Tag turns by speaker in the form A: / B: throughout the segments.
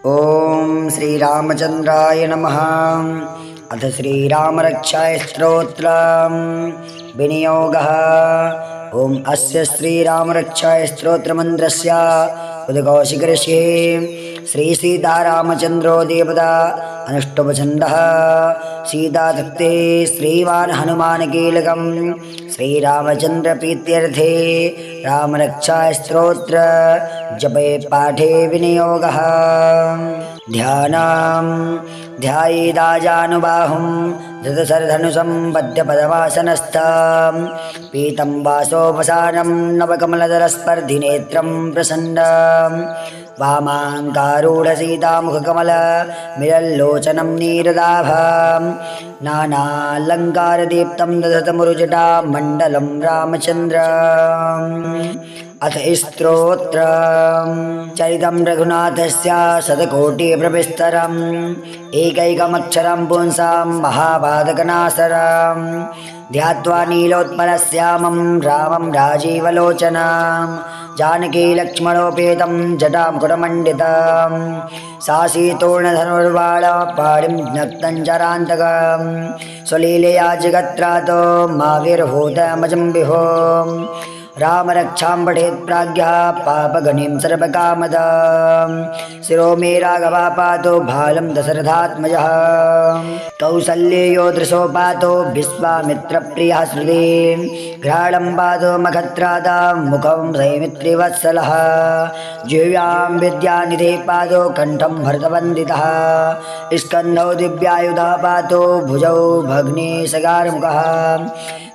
A: ओम श्रीरामचंद्राय नमः। अथ श्रीरामरक्षाय स्तोत्रं विनियोगः। ओम अस्य श्रीरामरक्षाय स्तोत्रमन्त्रस्य उद्घोषिकर्षिः श्री सीतारामचंद्रो देवता अनुष्टुप्छन्दः सीतातक्ते श्रीवान् हनुमानकीलकं श्रीरामचंद्र प्रीत्यर्थे रामरक्षाय स्तोत्र जपे पाठे विनियोगः। ध्यायेदाजानुबाहुं धृतशरधनुषं बद्धपदमासनस्थं पीतं वासोपसानं नवकमलदलस्पर्धिनेत्रं प्रसन्नं वामाङ्कारूढसीतामुखकमलमिलल्लोचनं नीरदाभं नानालङ्कारदीप्तं दधतमुरुजटामण्डलं रामचन्द्रम्। अथ स्तोत्रं चरितं रघुनाथस्य शतकोटिप्रविस्तरम् एकैकमक्षरं पुंसां महापातकनाशरं ध्यात्वा नीलोत्पलश्यामं रामं राजीवलोचनं जानकी लक्ष्मणोपेतं जटामुकुटमण्डितं सासीतोर्णधनुर्बाणपाणिं नक्तं जरान्तकं स्वलीलया जगत्रातो माविर्भूतमजं विभो रामरक्षां पठेत् प्राज्ञः पापगणिं सर्वकामदां शिरो मे राघवा पातो भालं दशरथात्मजः कौसल्येयो दृशो पातो विश्वामित्रप्रियः श्रुते घ्राणं पातो मखत्रादां मुखं सैमित्रिवत्सलः जिह्वां विद्यानिधे पातो कण्ठं भरतवन्दितः स्कन्धौ दिव्यायुधः पातो भुजौ भग्नेशगारमुखः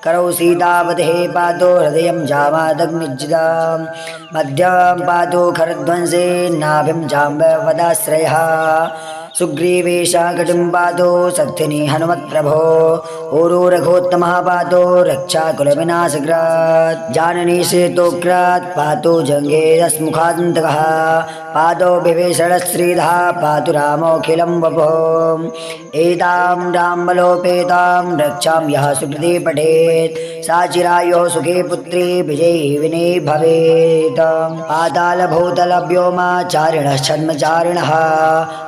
A: करौ सीतावतेः पातो हृदयं जामादग्निज्जितं मध्यं पातो खरध्वंसे नाभिं जाम्बवदाश्रयः सुग्रीवेशाकटं पातो शक्तिनि हनुमत्प्रभो ऊरो रघोत्तमः पातो रक्षाकुलविनाशकृत् जाननीसेतोक्रात् पातो जङ्गेरस्मुखान्तकः पादो विभीषणश्रीधः पातु रामोऽखिलं वपुः एतां रामबलोपेतां रक्षां यः सुकृते पठेत् सा चिरायुः सुखे पुत्री विजयी विने भवेत् पातालभूतलव्योमाचारिणः छद्मचारिणः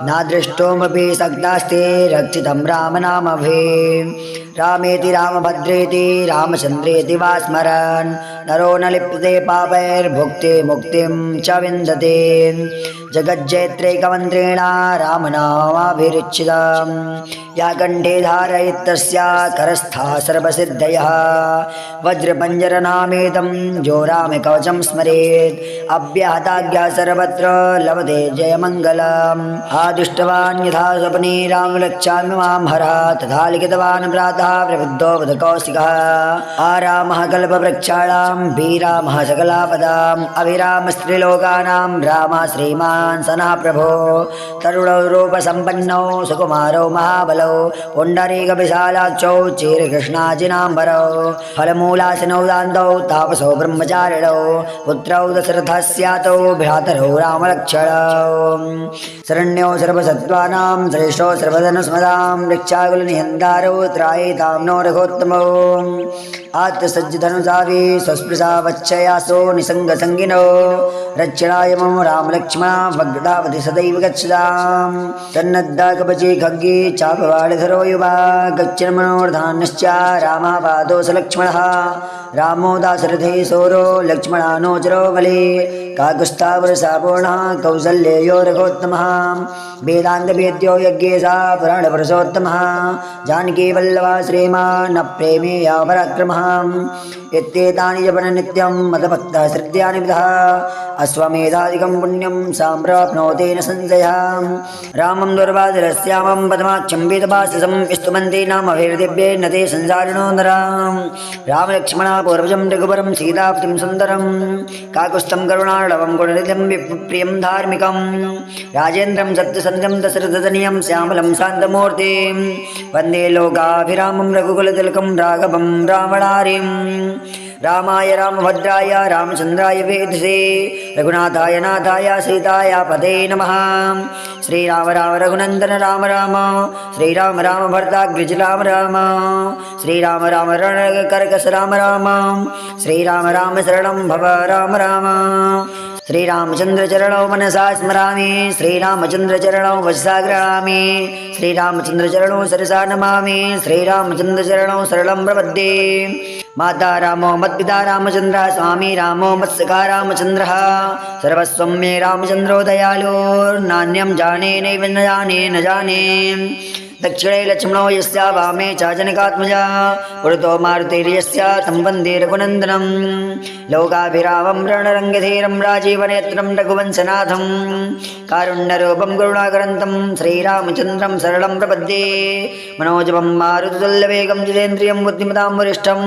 A: नादृष्टोमपि सक्तास्ते रक्षितं रामनामभिः रामेति रामभद्रेति रामचन्द्रेति वा स्मरन् नरो न लिप्यते पापैर्भुक्ते मुक्तिं च विन्दते जगज्जैत्रैकमन्त्रेण रामनामाभिरुचितं या कण्ठे धारयितस्या करस्थः सर्वसिद्धयः वज्रपञ्जरनामेतं जो रामकवचं स्मरेत् अव्याहताज्ञा सर्वत्र लभते जयमङ्गलम् आदिष्टवान् यथा स्वप्ने रामरक्षामि मां हरः तथा लिखितवान् प्रातः प्रबुद्धो बुधकौशिकः आरामः कल्पवृक्षाणां वीरामः सकलापदाम् अभिरामस्त्रिलोकानां रामः श्रीमान् सनः प्रभो तरुणौ रूपसम्पन्नौ सुकुमारौ महाबलौ पुण्डरीकविशालाक्षौ चीरकृष्णाजिनाम्बरौ फलमूलासनौ दान्तौ तापसौ ब्रह्मचारिणौ पुत्रौ दशरथस्यातौ भ्रातरौ रामलक्ष्मणौ शरण्यो सर्वसत्त्वानां श्रेष्ठो सर्वधनुस्मदां रक्षाकुलनिहन्तारौ त्रायेतां नो रघोत्तमौ आत्मसज्जधनुषाभि स्वस्पृशा वच्छयासो निसङ्गसङ्गिनो रक्षणाय मम रामलक्ष्मणा भग्दावधि सदैव गच्छतां तन्नद्दा कवचे खड्गे चापवाडधरो युवा गच्छन्मनोर्धान्यश्च रामः पादो स लक्ष्मणः रामो दाशरथे सौरो लक्ष्मणानोचरो बले काकुस्थावरसापूर्णः कौसल्येयो रघोत्तमः वेदान्तवेद्यो यज्ञेशा पुराणपुरुषोत्तमः जानकीवल्लभा श्रीमान् प्रेमेया पराक्रमः इत्येतानि जपन् नित्यं मदभक्तः श्रद्धानि विदः अश्वमेधादिकं पुण्यं सम्प्राप्नोति न संशयः रामं दुर्वासरस्यामं पद्माक्षं वेदभाससं स्तुवन्ति नामभिर्दिव्ये न ते संसारिणो नराम् रामलक्ष्मणा पूर्वजं रघुवरं सीतापतिं सुन्दरं काकुस्थं करुणार्णवं गुणनिधिं प्रियं धार्मिकं राजेन्द्रं सत्यसन्ध्यं दशरथतनयं श्यामलं शान्तमूर्तिं वन्दे लोकाभिरामं रघुकुलतिलकं राघवं रावणारिं रामाय रामभद्राय रामचन्द्राय वेधसे रघुनाथाय नाथाय सीताय पते नमः। श्रीराम राम रघुनन्दन राम राम श्रीराम राम भरताग्रज राम राम श्रीराम राम रणकर्कश राम राम श्रीराम राम शरणं भव राम राम श्रीरामचन्द्रचरणौ मनसा स्मरामि श्रीरामचन्द्रचरणौ वचसा गृहामि श्रीरामचन्द्रचरणौ सरसा नमामि श्रीरामचन्द्रचरणौ शरणं प्रपद्ये। माता रामो मत्पिता रामचन्द्रः स्वामी रामो मत्सखा रामचन्द्रः सर्वस्वं मे रामचन्द्रो दयालु नान्यं जाने नैव न जाने न जाने। दक्षिणे लक्ष्मणो यस्य वामे च जनकात्मजा पुरतो मारुतिर्यस्य तं वन्दे रघुनन्दनं लोकाभिरामं रणरङ्गधीरं राजीवनेत्रं रघुवंशनाथं कारुण्यरूपं करुणाकरन्तं श्रीरामचन्द्रं शरणं प्रपद्ये। मनोजवं मारुततुल्यवेगं जितेन्द्रियं बुद्धिमतां वरिष्ठं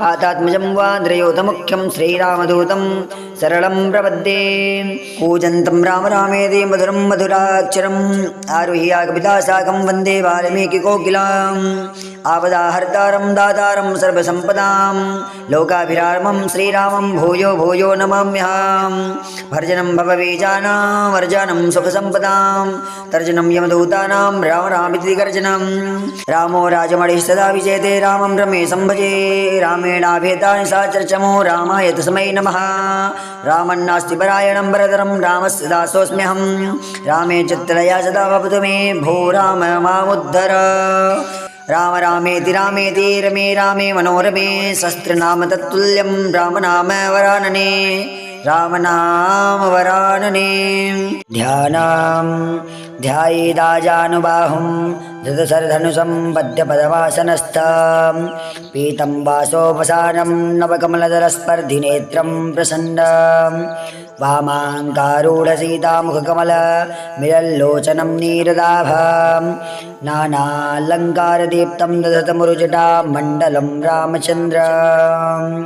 A: वातात्मजं वान्द्रयोतमुख्यं श्रीरामदूतं शरणं प्रपद्ये। कूजन्तं राम रामेति मधुरं मधुराक्षरम् आरुह्य कविता साकं वन्दे वाल्मीकिकोकिलाम् आपदाहर्तारं दातारं सर्वसम्पदां लोकाभिरामं श्रीरामं भूयो भूयो नमाम्यहम्। भर्जनं भवबीजानां वर्जनं सुखसम्पदां तर्जनं यमदूतानां राम रामिति गर्जनं। रामो राजमणिः सदा विजयते रामं रमेशं भजे रामेणाभेतानि सा चर्चमो रामाय तस्मै नमः। रामन्नास्ति परायणं वरदरं रामस्य दासोऽस्म्यहं रामे चित्तलया सदा भवतु मे भो राम मामुद्धर। राम रामेति रामेति रमे रामे मनोरमे शस्त्रनाम तत्तुल्यं रामनाम वरानने रामनाम वरानने। ध्यानां ध्यायेदाजानुबाहुं धृतशरधनुषं पद्यपदवासनस्थं पीतं वासोपसानं नवकमलदलस्पर्धिनेत्रं प्रसन्नं वामाङ्कारूढसीतामुखकमलमिलल्लोचनं नीरदाभं नानालङ्कारदीप्तं दधतमुरुजटा मण्डलं रामचन्द्रम्।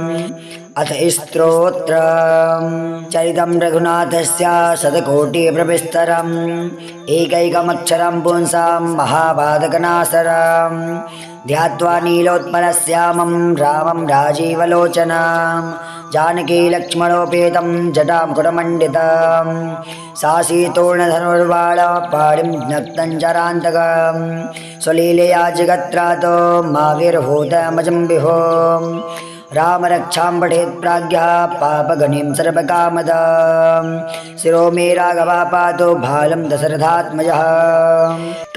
A: अथ स्तोत्रं चरितं रघुनाथस्य शतकोटिप्रविस्तरम् एकैकमक्षरं पुंसां महापातकनाशरं ध्यात्वा नीलोत्पलश्यामं रामं राजीवलोचनं जानकी लक्ष्मणोपेतं जटां कुटमण्डितं सासीतोर्णधनुर्बाणपाणिं ज्ञप्तं चरान्तकं स्वलीलया जगत्रातो माविर्भूतमजं विभो। राम रक्षां पठेत् प्राज्ञः पापगणिं सर्वकामदां शिरो मे राघवः पातो भालं दशरथात्मजः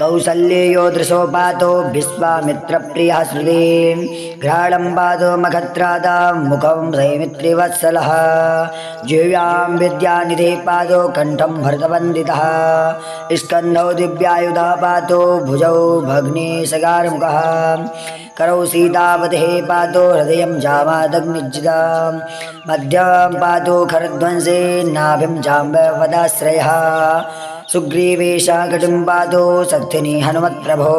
A: कौसल्येयो दृशो पातो विश्वामित्रप्रियः श्रुति घ्राणं पातो मखत्रादा मुखं सैमित्रिवत्सलः जिह्वां विद्यानिधे पातो कण्ठं भरतवन्दितः स्कन्धौ दिव्यायुधः पातो भुजौ भग्नेशगारमुखः करौ सीतावतेः पातो हृदयं जामादग्निज्जितं मध्यं पातो खरध्वंसे नाभिं जाम्बवदाश्रयः सुग्रीवेशः कटिं पातो शक्तिनि हनुमत्प्रभो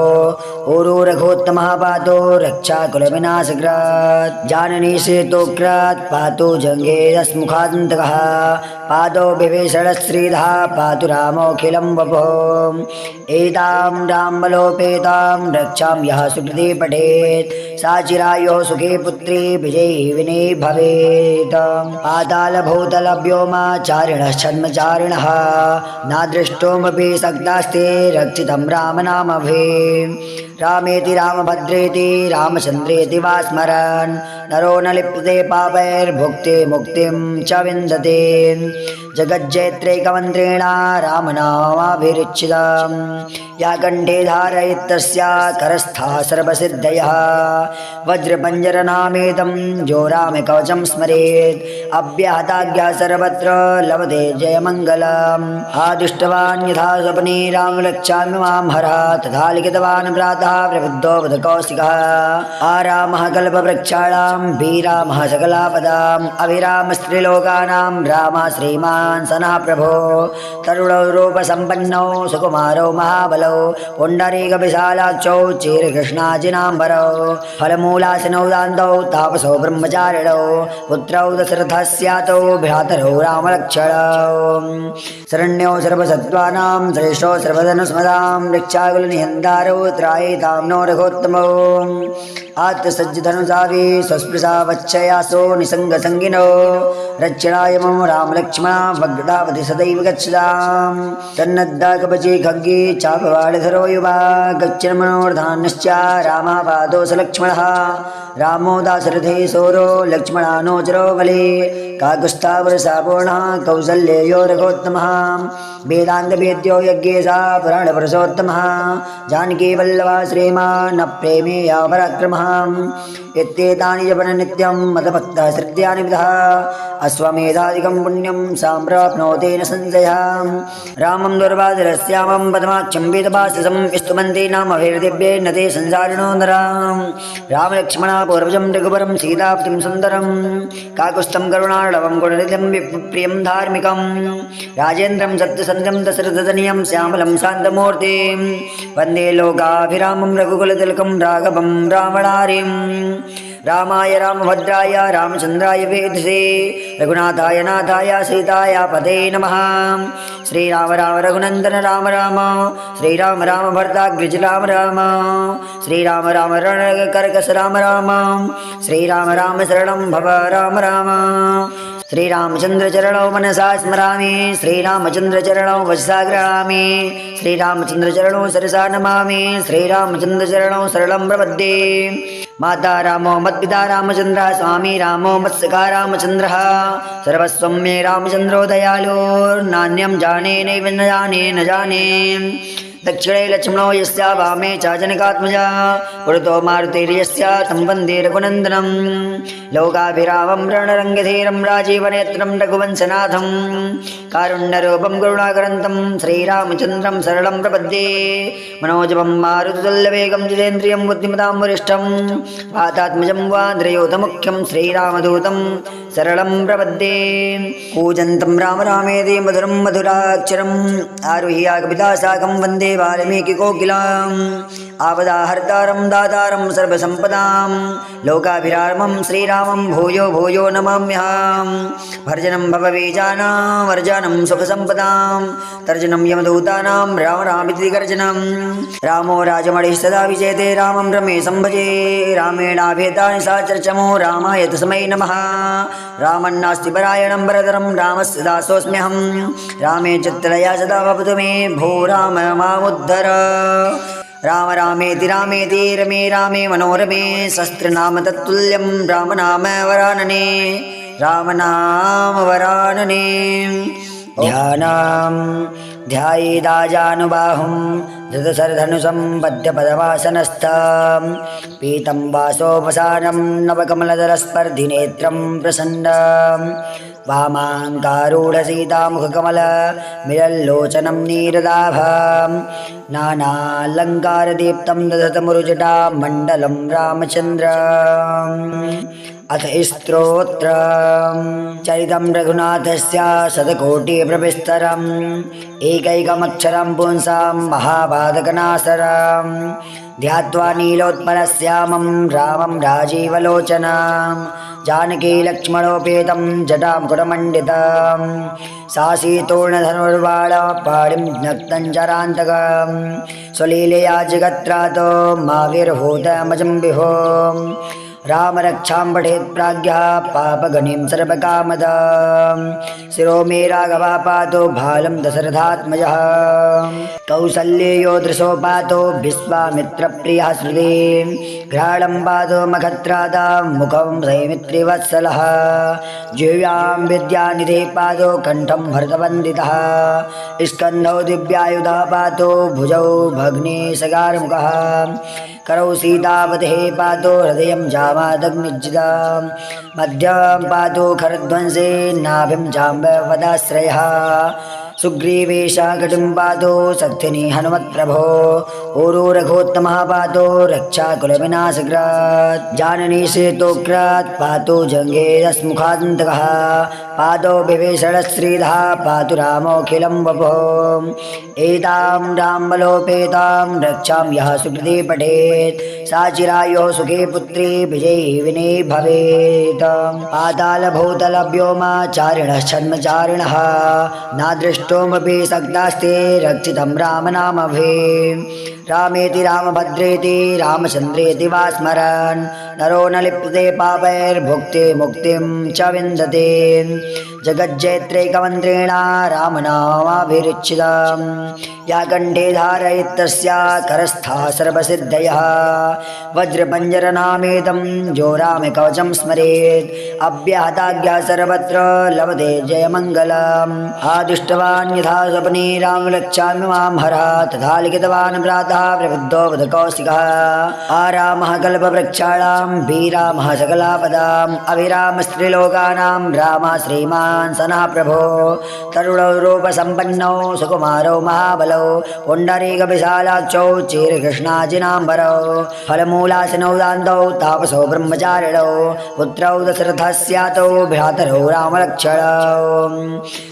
A: ऊरो रघोत्तमः पातो रक्षाकुलविनाशकृत् जाननी सेतोक्रात् पातो जङ्घेरस्मुखान्तकः पादो विभीषणश्रीधः पातु रामोऽखिलं वपुः एतां रामबलोपेतां रक्षां यः सुकृते पठेत् सा चिरायुः सुखे पुत्री विजयी विने भवेत् पातालभूतलव्योमाचारिणः छद्मचारिणः नादृष्टोमपि सक्तास्ते रक्षितं रामनामभिः रामेति रामभद्रेति रामचन्द्रेति वा स्मरन् नरो न लिप्यते पापैर्भुक्ते मुक्तिं च विन्दते जगज्जैत्रैकमन्त्रेण रामनामाभिरुचितं या कण्ठे धारयितस्या करस्था सर्वसिद्धयः वज्रपञ्जरनामेतं जो रामकवचं स्मरेत् अव्याहताज्ञा सर्वत्र लभते जयमङ्गलम् आदिष्टवान् यथा स्वप्ने रामरक्षामि मां हरः तथा लिखितवान् प्रातः प्रबुद्धो बुधकौशिकः आरामः कल्पवृक्षाणां वीरामः सकलापदाम् अभिरामस्त्रिलोकानां रामः श्रीमान् सनः प्रभो तरुणौ रूपसम्पन्नौ सुकुमारौ महाबलौ पुण्डरीकविशालाक्षौ चीरकृष्णाजिनाम्बरौ फलमूलासिनौ दान्तौ तापसौ ब्रह्मचारिणौ पुत्रौ दशरथस्यातौ भ्रातरौ रामलक्ष्मणौ शरण्यौ सर्वसत्त्वानां श्रेष्ठौ सर्वधनुस्मदां रक्षाकुलनिहन्तारौ त्रायितां नो रघोत्तमौ आत्मसज्जधनुजावी स्वस्पृशा वच्छयासो निसङ्गसङ्गिनो रक्षणाय मम रामलक्ष्मणा भग्दावति सदैव गच्छताम् तन्नद्दा कवची खड्गे चापवाडधरो युवा गच्छन् मनोर्धान्यश्च रामापादो स लक्ष्मणः रामो दाशरथे सोरो लक्ष्मणानो चरो बले काकुत्स्थावरसापूर्णः कौसल्येयो रघोत्तमः वेदान्तवेद्यो यज्ञेशः पुराणपुरुषोत्तमः जानकीवल्लभः श्रीमान् प्रेमेया पराक्रमः इत्येतानि जपन नित्यं मदभक्तः श्रद्धयानि विदः अश्वमेधादिकं पुण्यं सम्प्राप्नोति न संशयः रामं दुर्वासरस्यामं पद्माक्षं वेदभाससं स्तुवन्ति नामभिर्दिव्येन ते संसारिणो नराः रामलक्ष्मणा पूर्वजं रघुवरं सीतापतिं सुन्दरं काकुत्स्थं करुणार्णवं गुणनिधिं प्रियं धार्मिकं राजेन्द्रं सत्यसन्ध्यं दशरथतनयं श्यामलं शान्तमूर्तिं वन्दे लोकाभिरामं रघुकुलतिलकं राघवं रावणारिं रामाय रामभद्राय रामचन्द्राय वेधसे रघुनाथाय नाथाय सीताय पते नमः श्रीराम राम रघुनन्दन राम राम श्रीराम राम भरताग्रज राम राम श्रीराम राम रणकर्कश राम राम श्रीराम राम शरणं भव राम राम श्रीरामचंद्र चरणौ मनसा स्मरामि श्रीरामचंद्र चरणौ वचसा गृहामि श्रीरामचंद्र चरणौ सरसा नमामि श्रीरामचंद्र चरणौ शरणं प्रपद्ये माता रामो मत्पिता रामचंद्रः स्वामी रामो मत्सखा रामचंद्रः सर्वस्वं मे रामचंद्रो दयालु नान्यं जाने नैव न जाने दक्षिणे लक्ष्मणो यस्य वामे च जनकात्मजा पुरतो मारुतिर्यस्य तं वन्दे रघुनन्दनं लोकाभिरामं रणरङ्गधीरं राजीवनेत्रं रघुवंशनाथं कारुण्यरूपं करुणाकरन्तं श्रीरामचन्द्रं शरणं प्रपद्ये मनोजवं मारुततुल्यवेगं जितेन्द्रियं बुद्धिमतां वरिष्ठं वातात्मजं वान्द्रयोतमुख्यं श्रीरामदूतं शरणं प्रपद्ये कूजन्तं राम रामेति मधुरं मधुराक्षरम् आरुह्य कविता साकं वन्दे वाल्मीकिकोकिलाम् आपदाहर्तारं दातारं सर्वसम्पदां लोकाभिरामं श्रीरामं भूयो भूयो नमाम्यहं भर्जनं भवबीजानां वर्जनं सुखसम्पदां तर्जनं यमदूतानां राम रामिति गर्जनं रामो राजमणिः सदा विजयते रामं रमेशं भजे रामेणाभेतानि सा चर्चमो रामाय तस्मै नमः रामन्नास्ति परायणं वरदरं रामस्य दासोऽस्म्यहं रामे चित्तलया सदा भवतु मे भो राम मामुद्धर राम रामेति रामेति रमे रामे मनोरमे शस्त्रनाम तत्तुल्यं रामनाम वरानने रामनामवरानने ध्यानां ध्यायेदाजानुबाहुं धृतशरधनुषं पद्यपदवासनस्थं पीतं वासोपसानं नवकमलदरस्पर्धिनेत्रं प्रसन्नं वामाङ्कारूढसीतामुखकमलमिलल्लोचनं नीरदाभं नानालङ्कारदीप्तं दधतमुरुजटा मण्डलं रामचन्द्रम् अथ स्तोत्रं चरितं रघुनाथस्य शतकोटिप्रविस्तरम् एकैकमक्षरं पुंसां महापातकनाशरं ध्यात्वा नीलोत्पलश्यामं रामं राजीवलोचनं जानकी लक्ष्मणोपेतं जटां कुटमण्डितं सासीतोर्णधनुर्बाणपाणिं ज्ञक्तं चरान्तकं स्वलीलया जगत्रातो माविर्भूतमजं विभो राम रक्षां पठेत् प्राज्ञः पापगणिं सर्वकामदां शिरो मे राघवा पातो भालं दशरथात्मजः कौसल्येयो दृशो पातो विश्वामित्रप्रियः श्रुते घ्राणं पातो मखत्रादा मुखं सैमित्रिवत्सलः जिह्वां विद्यानिधे पातो कण्ठं भरतवन्दितः स्कन्धौ दिव्यायुधः पातो भुजौ भग्नेशगारमुखः करौ सीतापतेः पातो हृदयं जामादग्निजितां मध्यं पातो खरध्वंसे नाभिं जाम्बवदाश्रयः सुग्रीवेशाकटिं पातो शक्तिनि हनुमत्प्रभो ऊरो रघोत्तमः पातो रक्षाकुलविनाशकृत् जाननी सेतोक्रात् पातो जङ्घेरस्मुखान्तकः पादो विभीषणश्रीधः पातु रामोऽखिलं वपुः एतां रामबलोपेतां रक्षां यः सुकृते पठेत् सा चिरायुः सुखे पुत्री विजयी विने भवेत् पातालभूतलव्योमाचारिणः छद्मचारिणः नादृष्टोमपि सक्तास्ते रक्षितं रामनामभिः रामेति रामभद्रेति रामचन्द्रेति वा स्मरन् नरो न लिप्यते पापैर्भुक्ते मुक्तिं च विन्दते जगज्जैत्रैकमन्त्रेण रामनामाभिरुच्यताम् या कण्ठे धारयितस्या करस्था सर्वसिद्धयः वज्रपञ्जरनामेतं जो रामकवचं स्मरेत् अव्याहताज्ञा सर्वत्र लभते जयमङ्गलम् आदिष्टवान् यथा स्वप्ने रामरक्षामि मां हरः तथा लिखितवान् प्रातः प्रबुद्धो बुधकौशिकः आरामः कल्पवृक्षाणां वीरामः सकलापदाम् अविरामस्त्रिलोकानां रामः श्रीमान् सनः प्रभो तरुणौ रूपसम्पन्नौ सुकुमारौ महाबलौ पुण्डरीकविशालाक्षौ चीरकृष्णाजिनाम्बरौ फलमूलासनौ दान्तौ तापसौ ब्रह्मचारिणौ पुत्रौ दशरथस्यातौ भ्रातरौ रामलक्ष्मणौ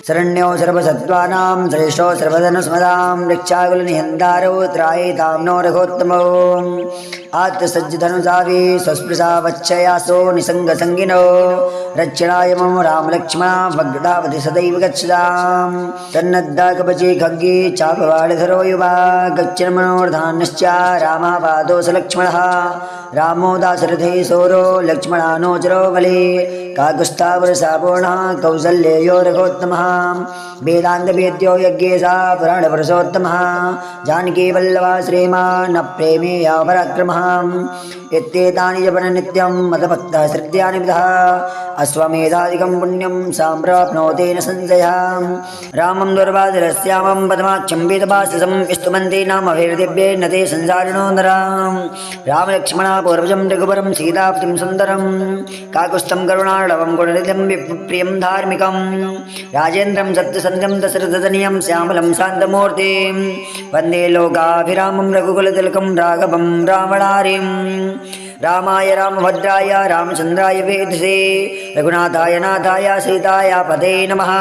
A: शरण्यो सर्वसत्त्वानां श्रेष्ठो सर्वधनुस्मदां वृक्षाकुलनिहन्तारौ त्रायितां नो रघोत्तमौ आत्मसज्जधनुषाभि स्वस्पृशा वच्छयासो निसङ्गसङ्गिनो रक्षणाय मम रामलक्ष्मणा भग्दावति सदैव गच्छताम् तन्नद्दाकवची खड्गे चापवाडधरो युवा गच्छन् मनोर्धान्यश्च रामापादो स लक्ष्मणः रामो दाशरथे सौरो लक्ष्मणानोचरो बले काकुस्थावरसापूर्णः कौसल्येयो रघोत्तमः वेदान्तवेद्यो यज्ञेशः पुराणपुरुषोत्तमः जानकीवल्लभः श्रीमान् प्रेमेया पराक्रमः इत्येतानि जपन् नित्यं मदभक्तः श्रद्धानि विदः अश्वमेधादिकं पुण्यं सम्प्राप्नोति न संशयः रामं दुर्वासरस्यामं पद्माक्षं वेदभाषसं स्तुवन्ति नामभिर्दिव्ये न ते संसारिणो नराम् रामलक्ष्मणा पूर्वजं रघुवरं सीतापतिं सुन्दरं काकुस्थं करुणार्णवं गुणनिधिं प्रियं धार्मिकं राजेन्द्रं सत्यसन्ध्यं दशरथतनयं श्यामलं शान्तमूर्तिं वन्दे लोकाभिरामं रघुकुलतिलकं राघवं रावणारिं रामाय रामभद्राय रामचन्द्राय वेधसे रघुनाथाय नाथाय सीताय पदे नमः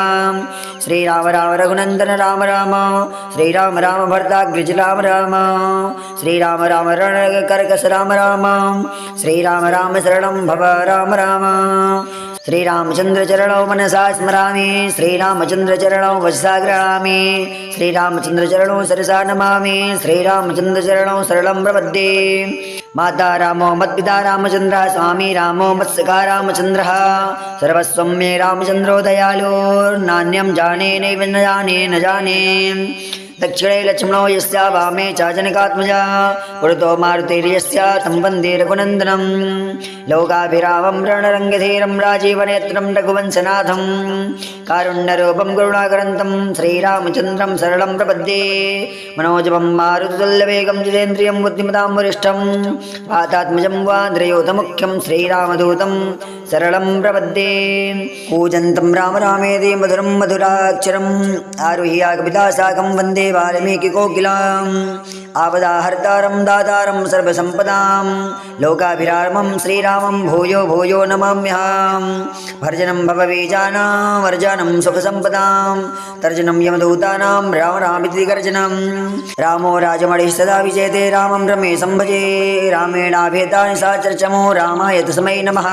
A: श्रीराम राम रघुनन्दन राम राम श्रीराम राम भरताग्रज राम राम श्रीराम राम रणकर्कश राम राम श्रीराम राम शरणं भव राम राम श्रीरामचन्द्रचरणौ मनसा स्मरामि श्रीरामचन्द्रचरणौ वचसा गृह्णामि श्रीरामचन्द्रचरणौ सरसा नमामि श्रीरामचन्द्रचरणौ शरणं प्रपद्ये माता रामो मत्पिता रामचन्द्रः स्वामी रामो मत्सखा रामचन्द्रः सर्वस्वं मे रामचन्द्रो दयालु नान्यं जाने नैव न जाने दक्षिणे लक्ष्मणो यस्य वामे च जनकात्मजा पुरतो मारुतिर्यस्य तं वन्दे रघुनन्दनं लोकाभिरामं रणरङ्गधीरं राजीवनेत्रं रघुवंशनाथं कारुण्यरूपं करुणाकरन्तं श्रीरामचन्द्रं शरणं प्रपद्ये मनोजवं मारुततुल्यवेगं जितेन्द्रियं बुद्धिमतां वरिष्ठं वातात्मजं वान्द्रयोतमुख्यं श्रीरामदूतं शरणं प्रपद्ये कूजन्तं राम रामेति मधुरं मधुराक्षरम् आरुह्य कविता साकं वन्दे वाल्मीकिकोकिलाम् आपदाहर्तारं दातारं सर्वसम्पदां लोकाभिरामं श्रीरामं भूयो भूयो नमाम्यहं भर्जनं भवबीजानां वर्जनं सुखसम्पदां तर्जनं यमदूतानां राम रामिति गर्जनं रामो राजमणिः सदा विजयते रामं रमेशं भजे रामेणाभेतानि सा चर्चमो रामाय तस्मै नमः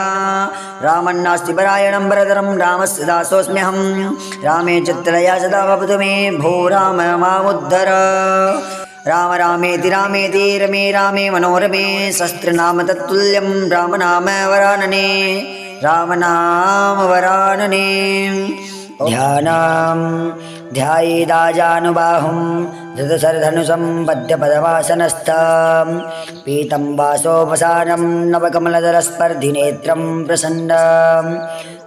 A: रामन्नास्ति परायणं वरदरं रामस्य दासोऽस्म्यहं रामे चित्तया सदा भवतु मे भो राम मामुद्धर राम रामेति रामेति रमे रामे मनोरमे शस्त्रनाम तत्तुल्यं रामनाम वरानने रामनामवरानने ध्यानां ध्यायेदाजानुबाहुं धृतशरधनुषं पद्यपदवासनस्थं पीतं वासोपसानं नवकमलदलस्पर्धिनेत्रं प्रसन्नं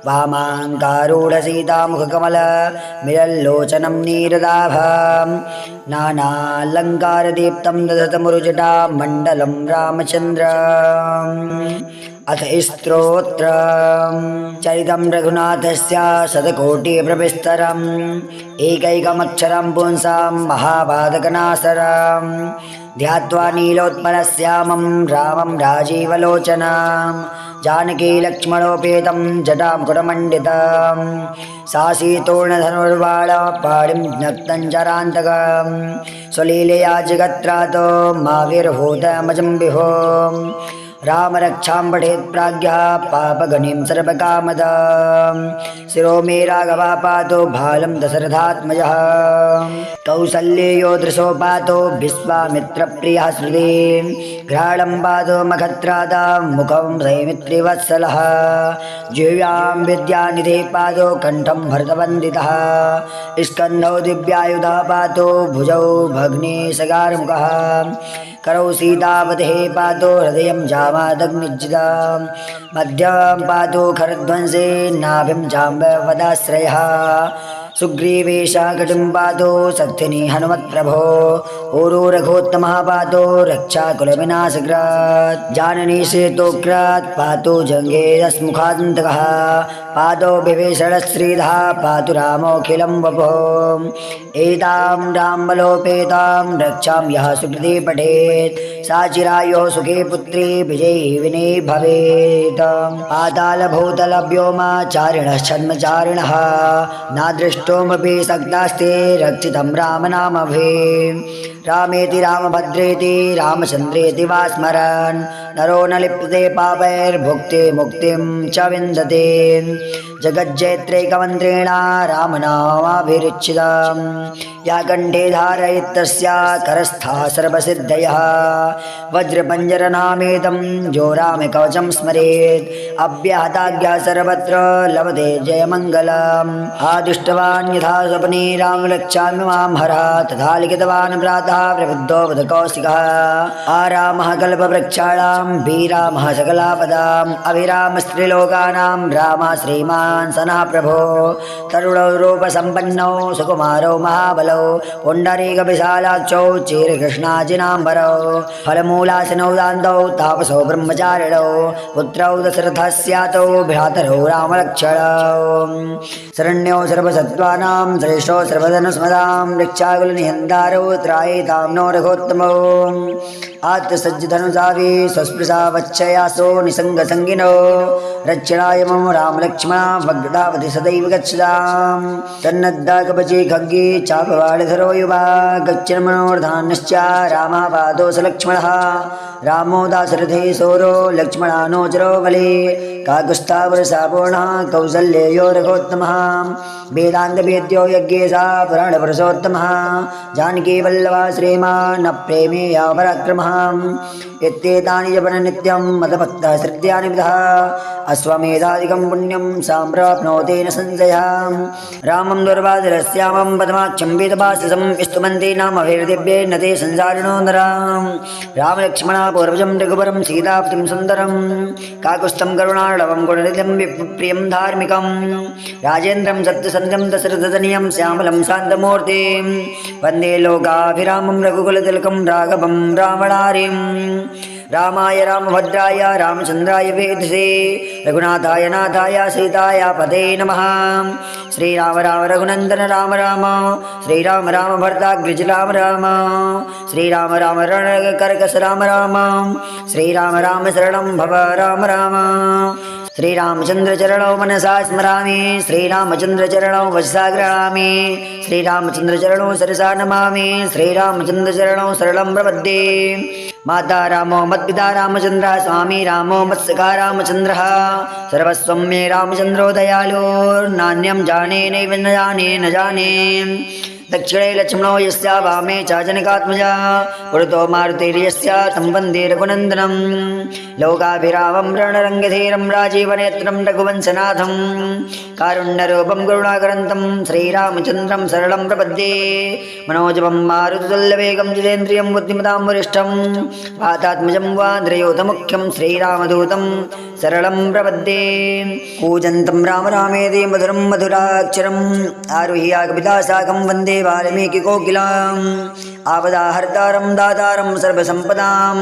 A: वामाङ्कारूढसीतामुखकमलमिलल्लोचनं नीरदाभं नानालङ्कारदीप्तं दधतमुरुजटा मण्डलं रामचन्द्रम् अथ स्तोत्रं चरितं रघुनाथस्य शतकोटिप्रविस्तरम् एकैकमक्षरं पुंसां महापातकनाशरं ध्यात्वा नीलोत्पलश्यामं रामं राजीवलोचनं जानकी लक्ष्मणोपेतं जटां कुटमण्डितं सासीतोर्णधनुर्बाणपाणिं ज्ञप्तं चरान्तकं स्वलीलया जगत्रातो माविर्भूतमजं विभो राम रक्षां पठेत् प्राज्ञः पापगणिं सर्वकामदां शिरो मे राघवः पातो भालं दशरथात्मजः कौसल्येयो दृशो पातो विश्वामित्रप्रियः श्रुते घ्राणं पातो मखत्रादां मुखं सैमित्रिवत्सलः जिह्वां विद्यानिधे पातो कण्ठं भरतवन्दितः स्कन्धौ दिव्यायुधः पातो भुजौ भग्नेशगारमुखः करौ सीतावतेः पातो हृदयं जामादग्निज्जितां मध्यं पातो खरध्वंसे नाभिं जाम्बवदाश्रयः सुग्रीवेशाकटिं पातो शक्तिनि हनुमत्प्रभो ऊरो रघोत्तमः पातो रक्षाकुलविनाशकृत् जाननी सेतोक्रात् पातो जङ्घेरस्मुखान्तकः पादो विभीषणश्रीधः पातु रामोऽखिलं वपुः एतां रामबलोपेतां रक्षां यः सुकृते पठेत् सा चिरायुः सुखे पुत्री विजयी विने भवेत् पातालभूतलव्योमाचारिणः छद्मचारिणः नादृष्टोमपि सक्तास्ते रक्षितं रामनामभिः रामेति रामभद्रेति रामचन्द्रेति वा स्मरन् नरो न लिप्यते पापैर्भुक्ते मुक्तिं च विन्दते जगज्जैत्रैकमन्त्रेण रामनामाभिरुचितं या कण्ठे धारयितस्या करस्था सर्वसिद्धयः वज्रपञ्जरनामेतं जो रामकवचं स्मरेत् अव्याहताज्ञा सर्वत्र लभते जयमङ्गलम् आदिष्टवान् यथा स्वप्ने रामरक्षामि मां हरः तथा लिखितवान् प्रातः प्रबुद्धो बुधकौशिकः आरामः कल्पवृक्षाणां वीरामः सकलापदाम् अभिरामस्त्रिलोकानां रामः श्रीमान् सनः प्रभो तरुणौ रूपसम्पन्नौ सुकुमारौ महाबलौ पुण्डरीकविशालाक्षौ चीरकृष्णाजिनाम्बरौ फलमूलासनौ दान्तौ तापसौ ब्रह्मचारिणौ पुत्रौ दशरथस्यातौ भ्रातरौ रामलक्ष्मणौ शरण्यो सर्वसत्त्वानां श्रेष्ठो सर्वधनुस्मदां रक्षाकुलनिहन्तारौ त्रायितां नो रघोत्तमौ आत्मसज्जधनुजावी स्वस्पृशा वच्छयासो निसङ्गसङ्गिनो रक्षणाय मम रामलक्ष्मणा भग्दावति सदैव गच्छताम् तन्नद्दा कवचे खड्गे चापवाडधरो युवा गच्छन् मनोर्धान्यश्च रामः पादोऽस लक्ष्मणः रामो दाशरथे सौरो लक्ष्मणानो चरो बले काकुत्स्थावरसापूर्णः कौसल्येयो रघोत्तमः वेदान्तवेद्यो यज्ञेशः पुराणपुरुषोत्तमः जानकीवल्लभः श्रीमान् प्रेमेया पराक्रमः इत्येतानि जपन् नित्यं मदभक्तः श्रद्धानि विदः अश्वमेधादिकं पुण्यं सम्प्राप्नोति न संशयः रामं दुर्वासरस्यामं पद्माक्षं वेदभाषसं स्तुवन्ति नामभिर्दिव्ये न ते संसारिणो नरां रामलक्ष्मणा पूर्वजं रघुवरं सीतापतिं सुन्दरं काकुत्स्थं करुणार्णवं गुणनिधिं प्रियं धार्मिकं राजेन्द्रं सत्यसन्ध्यं दशरथतनयं श्यामलं शान्तमूर्तिं वन्दे लोकाभिरामं रघुकुलतिलकं राघवं रावणारिं रामाय रामभद्राय रामचन्द्राय वेधसे रघुनाथाय नाथाय सीताय पदे नमः श्रीराम राम रघुनन्दन राम राम श्रीराम राम भर्ताग्रज राम राम श्रीराम राम रणकर्कश राम राम श्रीराम राम शरणं भव राम राम श्रीरामचन्द्रचरणौ मनसा स्मरामि श्रीरामचन्द्रचरणौ वचसा गृह्णामि श्रीरामचन्द्रचरणौ सरसा नमामि श्रीरामचन्द्रचरणौ शरणं प्रपद्ये माता रामो मत्पिता रामचन्द्रः स्वामी रामो मत्सखा रामचन्द्रः सर्वस्वं मे रामचन्द्रो दयालु नान्यं जाने नैव न जाने दक्षिणे लक्ष्मणो यस्य वामे च जनकात्मजा पुरतो मारुतिर्यस्य तं वन्दे रघुनन्दनं लोकाभिरामं रणरङ्गधीरं राजीवनेत्रं रघुवंशनाथं कारुण्यरूपं करुणाकरन्तं श्रीरामचन्द्रं शरणं प्रपद्ये मनोजवं मारुततुल्यवेगं जितेन्द्रियं बुद्धिमतां वरिष्ठं वातात्मजं वान्द्रयोतमुख्यं श्रीरामदूतं शरणं प्रपद्ये कूजन्तं राम रामेति मधुरं मधुराक्षरम् आरुह्य कविता साकं वन्दे वाल्मीकिकोकिलाम् आपदाहर्तारं दातारं सर्वसम्पदां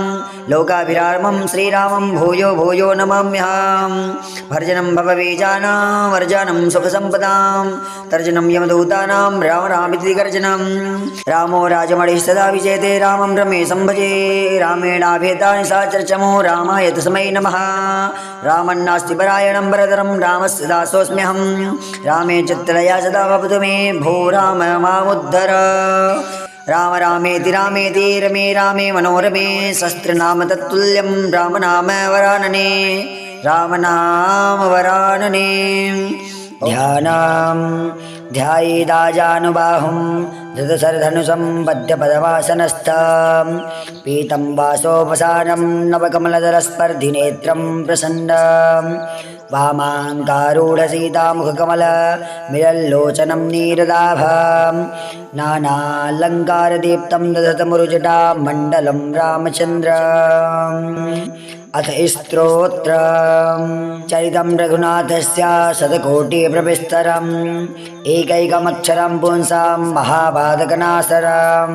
A: लोकाभिरामं श्रीरामं भूयो भूयो नमाम्यहं भर्जनं भवबीजानां वर्जनं सुखसम्पदां तर्जनं यमदूतानां राम रामिति गर्जनं रामो राजमणिः सदा विजयते रामं रमेशं भजे रामेणाभेतानि सा चर्चमो रामाय तस्मै नमः रामन्नास्ति परायणं वरदरं रामस्य दासोऽस्म्यहं रामे चित्तलया सदा भवतु मे भो राम मामुद्धर राम रामेति रामेति रमे रामे मनोरमे शस्त्रनाम तत्तुल्यं रामनाम वरानने रामनाम वरानने ध्यानां ध्यायेदाजानुबाहुं धृतशरधनुषं बद्धपदवासनस्थं पीतं वासोपसानं नवकमलदलस्पर्धिनेत्रं प्रसन्नं वामाङ्कारूढसीतामुखकमलमिलल्लोचनं नीरदाभं नानालङ्कारदीप्तं दधतमुरुजटा मण्डलं रामचन्द्रम् अथ स्तोत्रम् चरितं रघुनाथस्य शतकोटिप्रविस्तरम् एकैकमक्षरं पुंसां महापातकनाशरं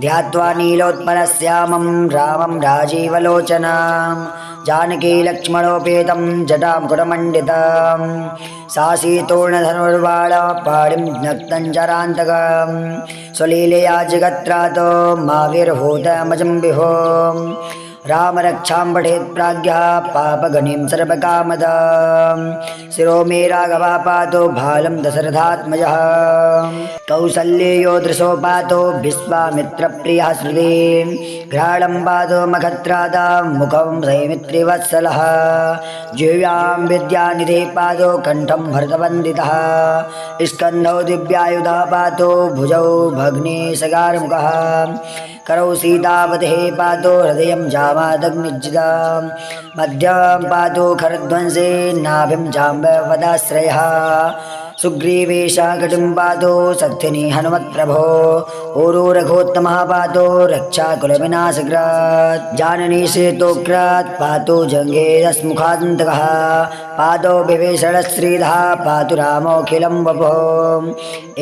A: ध्यात्वा नीलोत्पलश्यामं रामं राजीवलोचनं जानकी लक्ष्मणोपेतं जटां कुटमण्डितं सासीतोर्णधनुर्बाणपाणिं नक्तं चरान्तकं स्वलीलया जगत्रातो माविर्भूतमजं विभो राम रक्षां पठेत् प्राज्ञः पापगणिं सर्वकामदां शिरो मे राघवा पातो भालं दशरथात्मजः कौसल्येयो दृशो पातो विश्वामित्रप्रियः श्रुते घ्राणं पातो मखत्रादां मुखं सैमित्रिवत्सलः जिह्वां विद्यानिधे पातो कण्ठं भरतवन्दितः स्कन्धौ दिव्यायुधः पातो भुजौ भग्नेशगारमुखः करौ सीतावतेः पातो हृदयं जामादग्निजितां मध्यं पातो खरध्वंसे नाभिं जाम्बवदाश्रयः सुग्रीवेशः कटिं पातो शक्तिनि हनुमत्प्रभो ऊरो रघोत्तमः पातो रक्षाकुलविनाशकृत् जाननी सेतोक्रात् पातो जङ्घेरस्मुखान्तकः पादौ विभीषणश्रीधः पातु रामोऽखिलं वपुः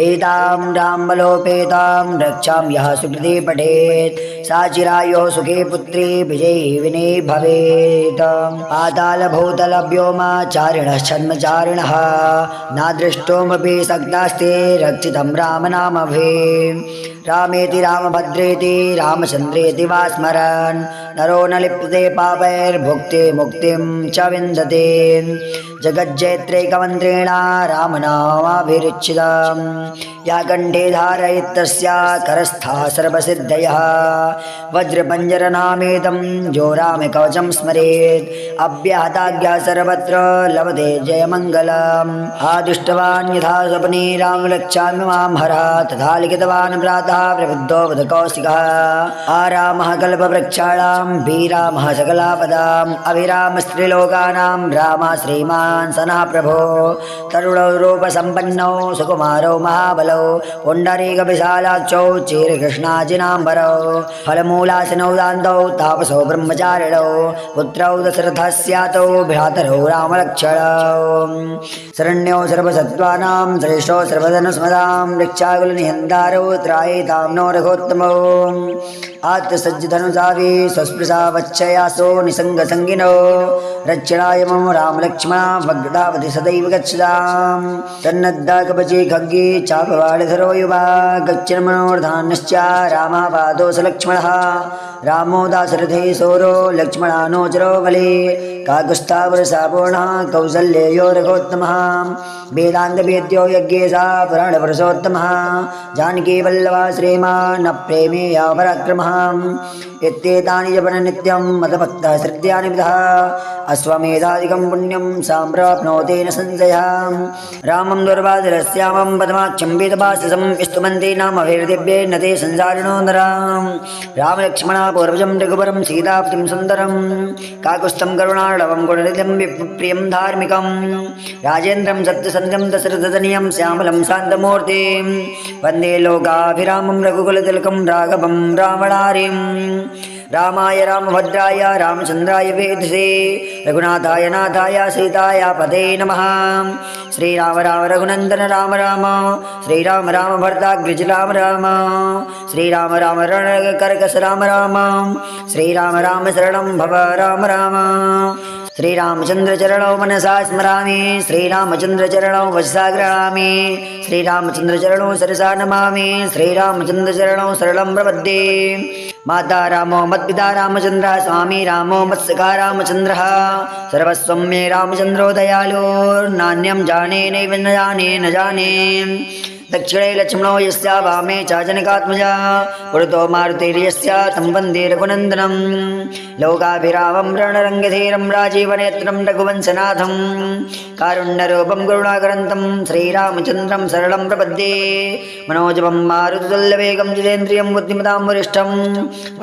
A: एतां रामबलोपेतां रक्षां यः सुकृते पठेत् सा चिरायुः सुखे पुत्री विजयी विने भवेत् पातालभूतलव्योमाचारिणः छन्मचारिणः नादृष्टोमपि सक्तास्ते रक्षितं रामनामभिः रामेति रामभद्रेति रामचन्द्रेति वा स्मरन् नरो न लिप्यते पापैर्भुक्ते मुक्तिं च विन्दते जगज्जैत्रैकमन्त्रेण रामनामाभिरुचितं या कण्ठे धारयितस्या करस्था सर्वसिद्धयः वज्रपञ्जरनामेतं जो रामकवचं स्मरेत् अव्याहताज्ञा सर्वत्र लभते जयमङ्गलम् आदिष्टवान् यथा स्वप्ने रामरक्षामि मां हरः तथा लिखितवान् प्रातः प्रबुद्धो बुधकौशिकः आरामः कल्पवृक्षाणां वीरामः सकलापदाम् अभिरामस्त्रिलोकानां रामः श्रीमान् सनः प्रभो तरुणौ रूपसम्पन्नौ सुकुमारौ महाबलौ पुण्डरीकविशालाक्षौ चीरकृष्णाजिनाम्बरौ फलमूलासनौ दान्तौ तापसौ ब्रह्मचारिणौ पुत्रौ दशरथस्यातौ भ्रातरौ रामलक्ष्मणौ शरण्यौ सर्वसत्त्वानां श्रेष्ठौ सर्वधनुस्मदां रक्षाकुलनिहन्तारौ त्रायितां नो रघोत्तमौ आत्मसज्जधनुषाभि स्वस्पृशा वच्छयासो निसङ्गसङ्गिनो रक्षणाय मम रामलक्ष्मणा भग्दावति सदैव गच्छताम् तन्नद्दा कवचे खड्गे चापवाडधरो युवा गच्छन् मनोर्धानश्च रामः पादो स लक्ष्मणः रामो दाशरथे सौरो लक्ष्मणानोचरो बले काकुस्थावरसापूर्णः कौसल्येयो रघोत्तमः वेदान्तवेद्यो यज्ञेशः पुराणपुरुषोत्तमः जानकीवल्लभः श्रीमान् प्रेमे यापराक्रमः इत्येतानि जपन् नित्यं मदभक्तः श्रद्धानि विदः अश्वमेधादिकं पुण्यं सम्प्राप्नोति न संशयः रामं दुर्वासरस्यामं पदमाक्षं वेदभाषसं स्तुवन्ति नामभिर्दिव्ये न ते संसारिणो नराम् रामलक्ष्मणा पूर्वजं रघुवरं सीतापतिं सुन्दरं काकुस्थं करुणार्णवं गुणनिधिं प्रियं धार्मिकं राजेन्द्रं सत्यसन्ध्यं दशरथतनयं श्यामलं शान्तमूर्तिं वन्दे लोकाभिरामं रघुकुलतिलकं राघवं रावणारिं रामाय रामभद्राय रामचन्द्राय वेधसे रघुनाथाय नाथाय सीताय पदे नमः श्रीराम राम रघुनन्दन राम राम श्रीराम राम भर्ताग्रज राम राम श्रीराम राम रणकर्कश राम राम श्रीराम राम शरणं भव राम राम श्रीरामचन्द्रचरणौ मनसा स्मरामि श्रीरामचन्द्रचरणौ वचसा गृह्णामि श्रीरामचन्द्रचरणौ सरसा नमामि श्रीरामचन्द्रचरणौ शरणं प्रपद्ये माता रामो मत्पिता रामचन्द्रः स्वामी रामो मत्सखा रामचन्द्रः सर्वस्वं मे रामचन्द्रो दयालो नान्यं जाने नैव न जाने दक्षिणे लक्ष्मणो यस्य वामे च जनकात्मजा पुरतो मारुतिर्यस्य तं वन्दे रघुनन्दनं लोकाभिरामं रणरङ्गधीरं राजीवनेत्रं रघुवंशनाथं कारुण्यरूपं करुणाकरन्तं श्रीरामचन्द्रं शरणं प्रपद्ये मनोजवं मारुततुल्यवेगं जितेन्द्रियं बुद्धिमतां वरिष्ठं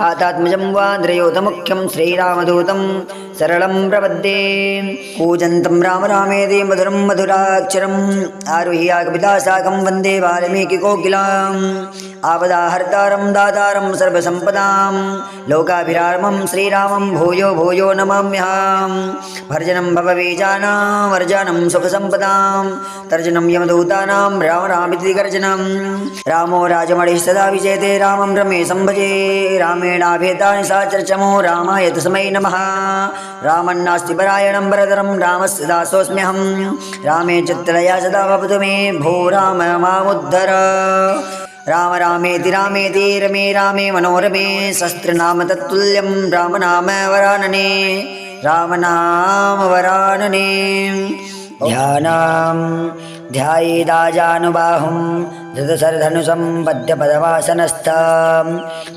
A: वातात्मजं वान्द्रयोतमुख्यं श्रीरामदूतं शरणं प्रपद्ये कूजन्तं राम रामेति मधुरं मधुराक्षरम् आरुह्य कविता साकं वन्दे वाल्मीकिकोकिलाम् आपदाहर्तारं दातारं सर्वसम्पदां लोकाभिरामं श्रीरामं भूयो भूयो नमाम्यहम् भर्जनं भवबीजानां वर्जनं सुखसम्पदां तर्जनं यमदूतानां राम रामिति गर्जनं रामो राजमणिः सदा विजयते रामं रमेशं भजे रामेणाभेतानि सा चर्चमो रामाय तस्मै नमः रामन्नास्ति परायणं वरदरं रामस्य दासोऽस्म्यहं रामे चित्तलया सदा भवतु मे भो राम मामुद्धर राम रामेति रामेति रमे रामे मनोरमे शस्त्रनाम तत्तुल्यं राम नाम वरानने राम नाम वरानने ध्यानं ध्यायेदाजानुबाहुं धृतशरधनुषं पद्यपदवासनस्थं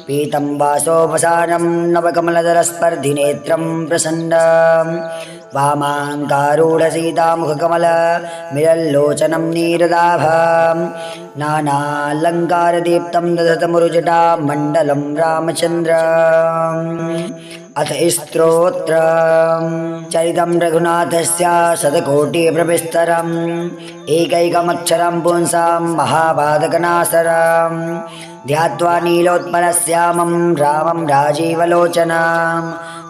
A: पीतं वासोपसानं नवकमलदलस्पर्धिनेत्रं प्रसन्नं वामाङ्कारूढसीतामुखकमलमिलल्लोचनं नीरदाभं नानालङ्कारदीप्तं दधतमुरुजटा मण्डलं रामचन्द्रम् अथ स्तोत्रम् चरितं रघुनाथस्य शतकोटिप्रविस्तरम् एकैकमक्षरं पुंसां महापातकनाशरं ध्यात्वा नीलोत्पलश्यामं रामं राजीवलोचनं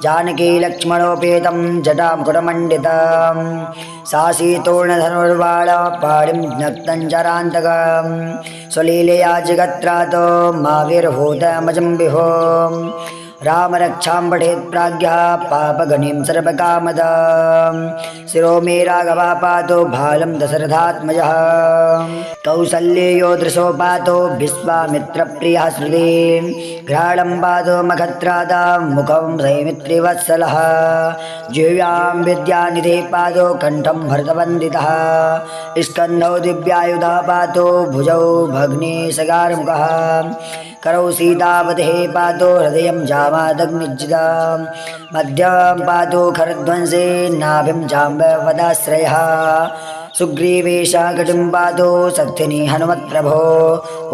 A: जानकी लक्ष्मणोपेतं जटां कुटमण्डितं सासीतोर्णधनुर्बाणपाणिं नक्तं चरान्तकं स्वलीलया जगत्रातो माविर्भूतमजं विभो राम रक्षां पठेत् प्राज्ञः पापगणिं सर्वकामदां शिरो मे राघवः पातो भालं दशरथात्मजः कौसल्येयो दृशो पातो विश्वामित्रप्रियः श्रुति घ्राणं पातो मखत्रादां मुखं सैमित्रिवत्सलः जिह्वां विद्यानिधे पातो कण्ठं भरतवन्दितः स्कन्धौ दिव्यायुधः पातो भुजौ भग्नेशगारमुखः करौ सीतावतेः पातो हृदयं जामादग्निजितां मध्यं पातो खरध्वंसे नाभिं जाम्बवदाश्रयः सुग्रीवेशः कटिं पातो शक्तिनि हनुमत्प्रभो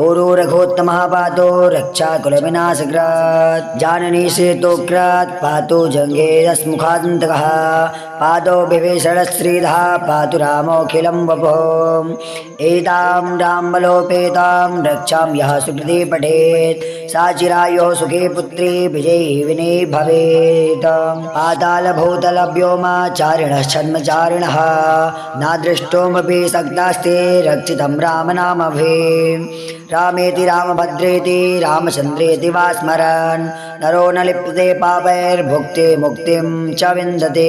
A: ऊरो रघोत्तमः पातो रक्षाकुलविनाशकृत् जाननी सेतोक्रात् पातो जङ्घेरस्मुखान्तकः पादो विभीषणश्रीधः पातु रामोऽखिलं वपुः एतां रामबलोपेतां रक्षां यः सुकृते पठेत् सा चिरायुः सुखे पुत्री विजयी विने भवेत् पातालभूतलव्योमाचारिणः छन्मचारिणः नादृष्टोमपि सक्तास्ते रक्षितं रामनामभिः रामेति रामभद्रेति रामचन्द्रेति वा स्मरन् नरो न लिप्यते पापैर्भुक्ते मुक्तिं च विन्दते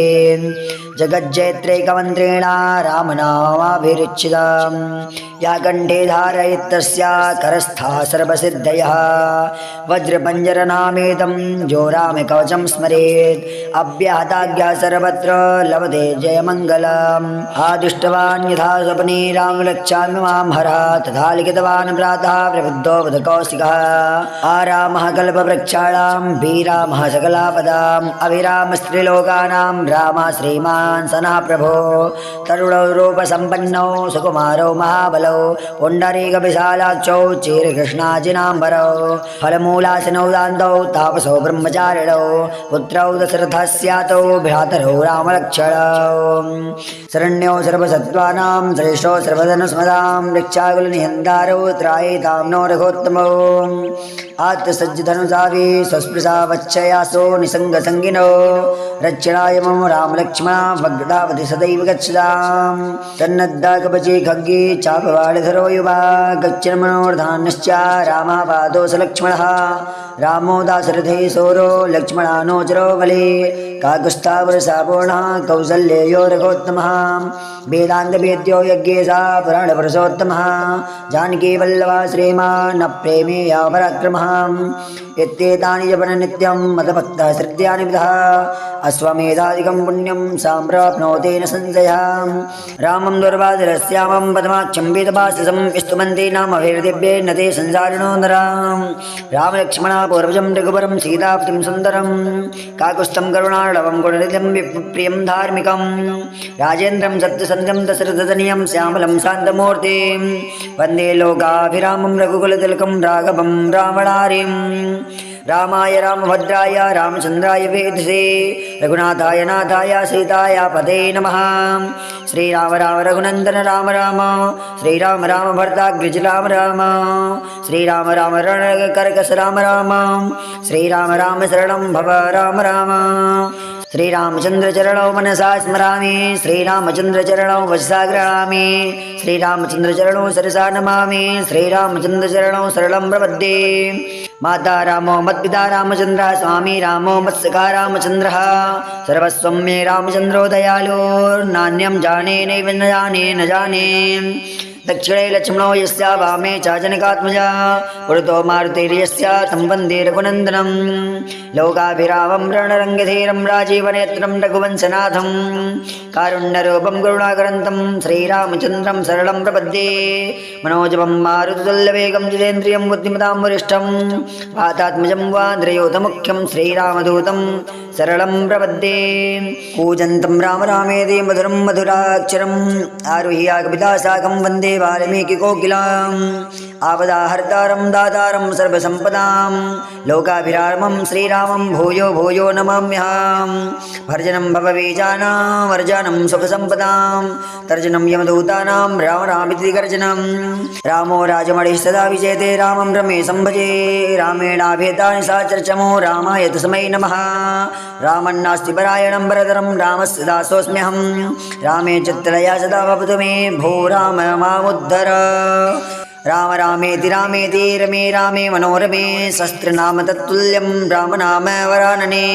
A: जगज्जैत्रैकमन्त्रेण रामनामाभिरुचितं या कण्ठे धारयितस्या करस्था सर्वसिद्धयः वज्रपञ्जरनामेतं जो रामकवचं स्मरेत् अव्याहताज्ञा सर्वत्र लभते जयमङ्गलम् आदिष्टवान् यथा स्वप्ने रामरक्षामि मां हरः तथा लिखितवान् प्रातः प्रबुद्धो बुधकौशिकः आरामः कल्पवृक्षाणां वीरामः सकलापदाम् अभिरामस्त्रिलोकानां रामः श्रीमान् सनः प्रभो तरुणौ रूपसम्पन्नौ सुकुमारौ महाबलौ पुण्डरीकविशालाक्षौ चीरकृष्णाजिनाम्बरौ फलमूलासनौ दान्तौ तापसौ ब्रह्मचारिणौ पुत्रौ दशरथस्यातौ भ्रातरौ रामलक्ष्मणौ शरण्यो सर्वसत्त्वानां श्रेष्ठो सर्वधनुस्मदां रक्षाकुलनिहन्तारौ त्रायितां नो रघोत्तमौ आत्मसज्जधनुषाभि स्वस्पृशा वच्छयासो निसङ्गसङ्गिनो रक्षणाय मम रामलक्ष्मणा भग्नावधि सदैव गच्छतां तन्नद्दा कवचे खड्गे चापवाडधरो युवा गच्छन् मनोर्धान्यश्च रामः पादो स लक्ष्मणः रामो दाशरथे सूरो लक्ष्मणानोचरो बले काकुत्स्थावरसापूर्णः कौसल्येयो रघोत्तमः वेदान्तवेद्यो यज्ञेशः पुराणपुरुषोत्तमः जानकीवल्लभः श्रीमान् प्रेमेया पराक्रमः इत्येतानि जपन नित्यं मदभक्तः श्रद्धानि विदः अश्वमेधादिकं पुण्यं सम्प्राप्नोति न संशयः रामं दुर्वासरस्यामं पदमाक्षं वेदभाषसं स्तुवन्ति नामभिर्दिव्ये न ते संसारिणो नराम् रामलक्ष्मणा पूर्वजं रघुवरं सीतापतिं सुन्दरं काकुत्स्थं करुणार्णवं गुणनिधिं प्रियं धार्मिकं राजेन्द्रं सत्यसन्ध्यं दशरथतनयं श्यामलं शान्तमूर्तिं वन्दे लोकाभिरामं रघुकुलतिलकं राघवं रावणारिं रामाय रामभद्राय रामचन्द्राय वेधसे रघुनाथाय नाथाय सीताय पते नमः श्रीराम राम रघुनन्दन राम राम श्रीराम राम भरताग्रज राम राम श्रीराम राम रणकर्कश राम राम श्रीराम राम शरणं भव राम राम श्रीरामचंद्र चरणौ मनसा स्मरामि श्रीरामचंद्र चरणौ वचसा गृहामि श्रीरामचंद्र चरणौ सरसा नमामि श्रीरामचंद्र चरणौ शरणं प्रपद्ये माता रामो मत्पिता रामचंद्रः स्वामी रामो मत्सखा रामचंद्रः सर्वस्वं मे रामचंद्रो दयालु नान्यं जाने नैव न जाने दक्षिणे लक्ष्मणो यस्य वामे च जनकात्मजा पुरतो मारुतिर्यस्य तं वन्दे रघुनन्दनं लोकाभिरामं रणरङ्गधीरं राजीवनेत्रं रघुवंशनाथं कारुण्यरूपं करुणाकरन्तं श्रीरामचन्द्रं शरणं प्रपद्ये मनोजवं मारुततुल्यवेगं जितेन्द्रियं बुद्धिमतां वरिष्ठं वातात्मजं वान्द्रयोतमुख्यं श्रीरामदूतं शरणं प्रपद्ये कूजन्तं राम रामेति मधुरं मधुराक्षरम् आरुह्य कविता साकं वन्दे वाल्मीकिकोकिलाम् आपदाहर्तारं दातारं सर्वसम्पदां लोकाभिरामं श्रीरामं भूयो भूयो नमाम्यहं भर्जनं भवबीजानां वर्जनं सुखसम्पदां तर्जनं यमदूतानां राम रामिति गर्जनं रामो राजमणिः सदा विजयते रामं रमेशं भजे रामेणाभेतानि सा चर्चमो रामाय तस्मै नमः रामन्नास्ति परायणं वरदरं रामस्य दासोऽस्म्यहं रामे चित्तलया सदा भवतु मे भो राम मामुद्धर राम रामेति रामेति रमे रामे मनोरमे शस्त्रनाम तत्तुल्यं रामनाम वरानने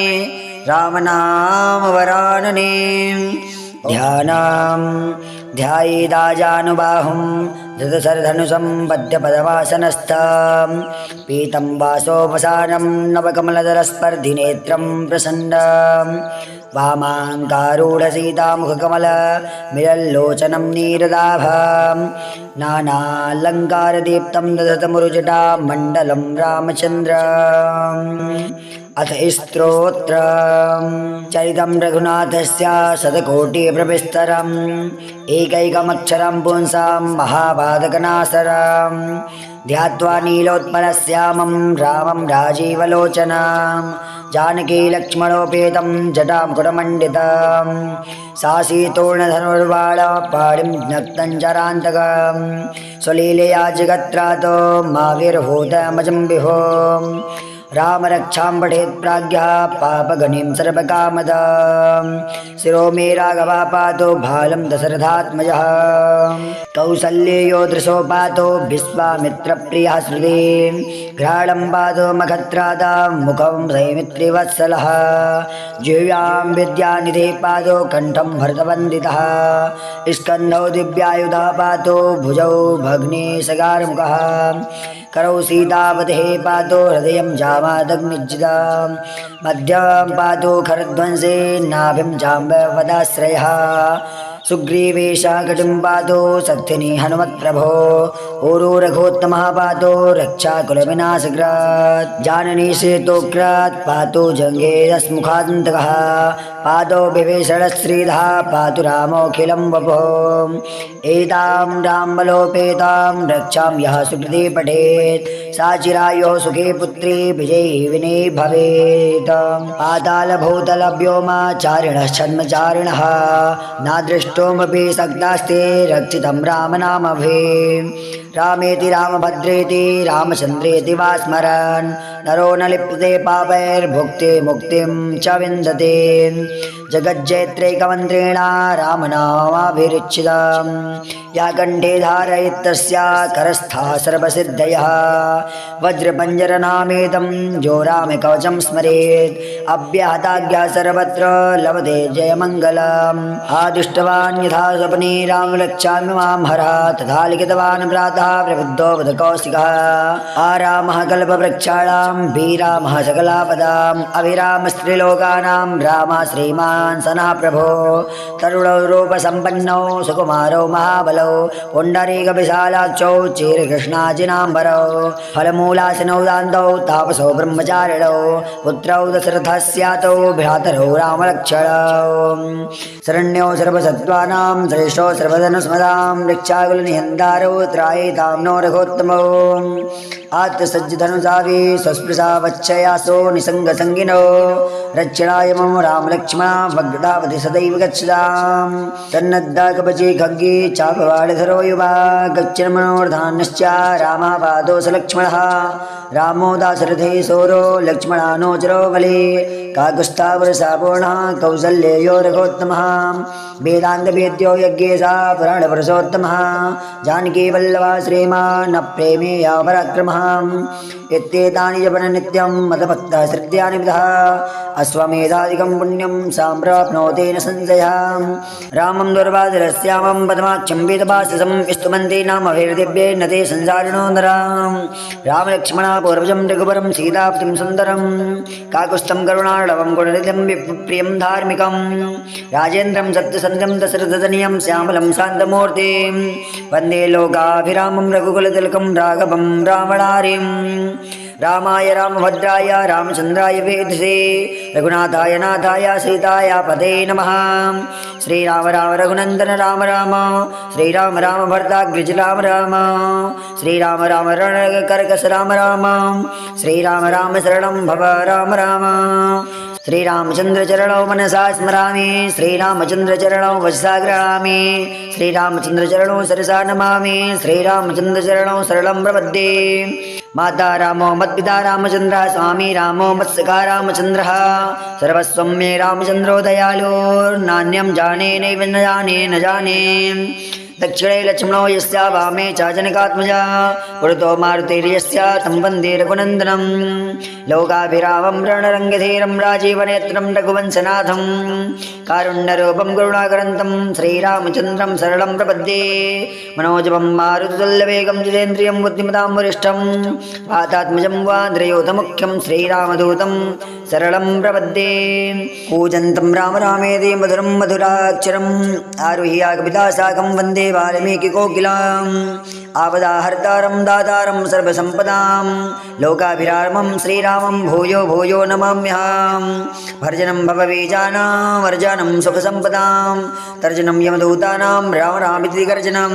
A: रामनामवरानने ध्यानं ध्यायेदाजानुबाहुं धृतशरधनुषं बद्धपदमासनस्थं पीतं वासोपसानं नवकमलदलस्पर्धिनेत्रं प्रसन्नं वामाङ्कारूढसीतामुखकमलमिलल्लोचनं नीरदाभं नानालङ्कारदीप्तं दधतमुरुजटामण्डलं रामचन्द्रम् अथ स्तोत्रम् चरितं रघुनाथस्य शतकोटिप्रविस्तरम् एकैकमक्षरं पुंसां महापादकनासरं ध्यात्वा नीलोत्पलश्यामं रामं राजीवलोचनं जानकी लक्ष्मणोपेतं जटामुकुटमण्डितं सासीतोर्णधनुर्बाणपाणिं नक्तं जरान्तकं स्वलीलया जगत्रातो माविर्भूतमजं विभो राम रक्षां पठेत् प्राज्ञः पापगणिं सर्वकामदां शिरो मे राघवा पातो भालं दशरथात्मजः कौसल्येयो दृशो पातो विश्वामित्रप्रियः श्रुते घ्राणं पातो मखत्रादां मुखं सैमित्रिवत्सलः जिह्वां विद्यानिधे पातो कण्ठं भरतवन्दितः स्कन्धौ दिव्यायुधः पातो भुजौ भग्नेशगारमुखः करौ सीतावतेः पातो हृदयं जामादग्निज्जितं मध्यं पातो खरध्वंसे नाभिं जाम्बवदाश्रयः सुग्रीवेशाकटिं पातो शक्तिनि हनुमत्प्रभो ऊरो रघोत्तमः पातो रक्षाकुलविनाशकृत् जाननी सेतोक्रात् पातो जङ्गेरस्मुखान्तकः पातो विभीषणश्रीधः पातु रामोऽखिलं वपुः एतां रामबलोपेतां रक्षां यः सुकृते पठेत् सा चिरायुः सुखे पुत्री विजयी विने भवेत् पातालभूतलव्योमाचारिणः छद्मचारिणः नादृष्टोमपि सक्तास्ते रक्षितं रामनामभिः रामेति रामभद्रेति रामचन्द्रेति वा स्मरन् नरो न लिप्यते पापैर्भुक्ति मुक्तिं च विन्दते जगज्जैत्रैकमन्त्रेण रामनामाभिरुचितं या कण्ठे धारयितस्या करस्था सर्वसिद्धयः वज्रपञ्जरनामेदं जो रामकवचं स्मरेत् अव्याहताज्ञा सर्वत्र लभते जयमङ्गलम् आदिष्टवान् यथा स्वप्ने रामरक्षामि मां हरः तथा लिखितवान् प्रातः प्रबुद्धो बुधकौशिकः आरामः कल्पवृक्षाणां वीरामः सकलापदाम् अभिरामस्त्रिलोकानां रामः श्रीमान् सनः प्रभो तरुणौ रूपसम्पन्नौ सुकुमारौ महाबलौ पुण्डरीकविशालाक्षौ चीरकृष्णाजिनाम्बरौ फलमूलासिनौ दान्तौ तापसौ ब्रह्मचारिणौ पुत्रौ दशरथस्यातौ भ्रातरौ रामलक्ष्मणौ शरण्यौ सर्वसत्त्वानां श्रेष्ठौ सर्वधनुस्मदां वृक्षाकुलनिहन्तारौ त्रायितां नो रघोत्तमौ आत्मसज्जधनुजावी स्वस्पृशा वच्छयासो निसङ्गसङ्गिनो रक्षणाय मम रामलक्ष्मणा भग्दावति सदैव गच्छतां तन्नद्दा कवचे खड्गे चापवाडधरो युवा गच्छन्मनोर्धान्यश्च रामः पादोऽस लक्ष्मणः रामो दाशरथे सौरो लक्ष्मणानोचरो बले काकुस्थावरसापूर्णः कौसल्ययो रघोत्तमः वेदान्तवेद्यो यज्ञेशा पुराणपुरुषोत्तमः जानकीवल्लभा श्रीमान् प्रेमेया पराक्रमः इत्येतानि जपन नित्यं मदभक्तः श्रद्धानि विदः अश्वमेधादिकं पुण्यं सम्प्राप्नोति न संशयः रामं दुर्वासरस्यामं पद्माक्षं वेदभाससं स्तुवन्ति नामभिर्दिव्ये न ते संसारिणो नरां रामलक्ष्मणा पूर्वजं रघुवरं सीताप्तिं सुन्दरं काकुस्थं करुणार्णवं गुणनिधिं प्रियं धार्मिकं राजेन्द्रं सत्यसन्ध्यं दशरथतनयं श्यामलं शान्तमूर्तिं वन्दे लोकाभिरामं रघुकुलतिलकं राघवं रावणारिं रामाय रामभद्राय रामचन्द्राय वेधसे रघुनाथाय नाथाय सीताय पते नमः श्रीराम राम रघुनन्दन राम राम श्रीराम राम भरताग्रज राम राम श्रीराम राम रणकर्कश राम राम श्रीराम राम शरणं भव राम राम श्रीरामचन्द्रचरणौ मनसा स्मरामि श्रीरामचन्द्रचरणौ वचसा गृहामि श्रीरामचन्द्रचरणौ सरसा नमामि श्रीरामचन्द्रचरणौ शरणं प्रपद्ये माता रामो मत्पिता रामचन्द्रः स्वामी रामो मत्सखा रामचन्द्रः सर्वस्वं मे रामचन्द्रो दयालु नान्यं जाने नैव न जाने दक्षिणे लक्ष्मणो यस्य वामे च जनकात्मजा पुरतो मारुतिर्यस्य तं वन्दे रघुनन्दनं लोकाभिरामं रणरङ्गधीरं राजीवनेत्रं रघुवंशनाथं कारुण्यरूपं करुणाकरन्तं श्रीरामचन्द्रं शरणं प्रपद्ये मनोजवं मारुततुल्यवेगं जितेन्द्रियं बुद्धिमतां वरिष्ठं वातात्मजं वान्द्रयोतमुख्यं श्रीरामदूतं शरणं प्रपद्ये कूजन्तं राम रामेति मधुरं मधुराक्षरम् आरुह्य कविता साकं वन्दे वाल्मीकिकोकिलाम् आपदाहर्तारं दातारं सर्वसम्पदां लोकाभिरामं श्रीरामं भूयो भूयो नमाम्यहम् भर्जनं भवबीजानां वर्जनं सुखसम्पदां तर्जनं यमदूतानां राम रामिति गर्जनं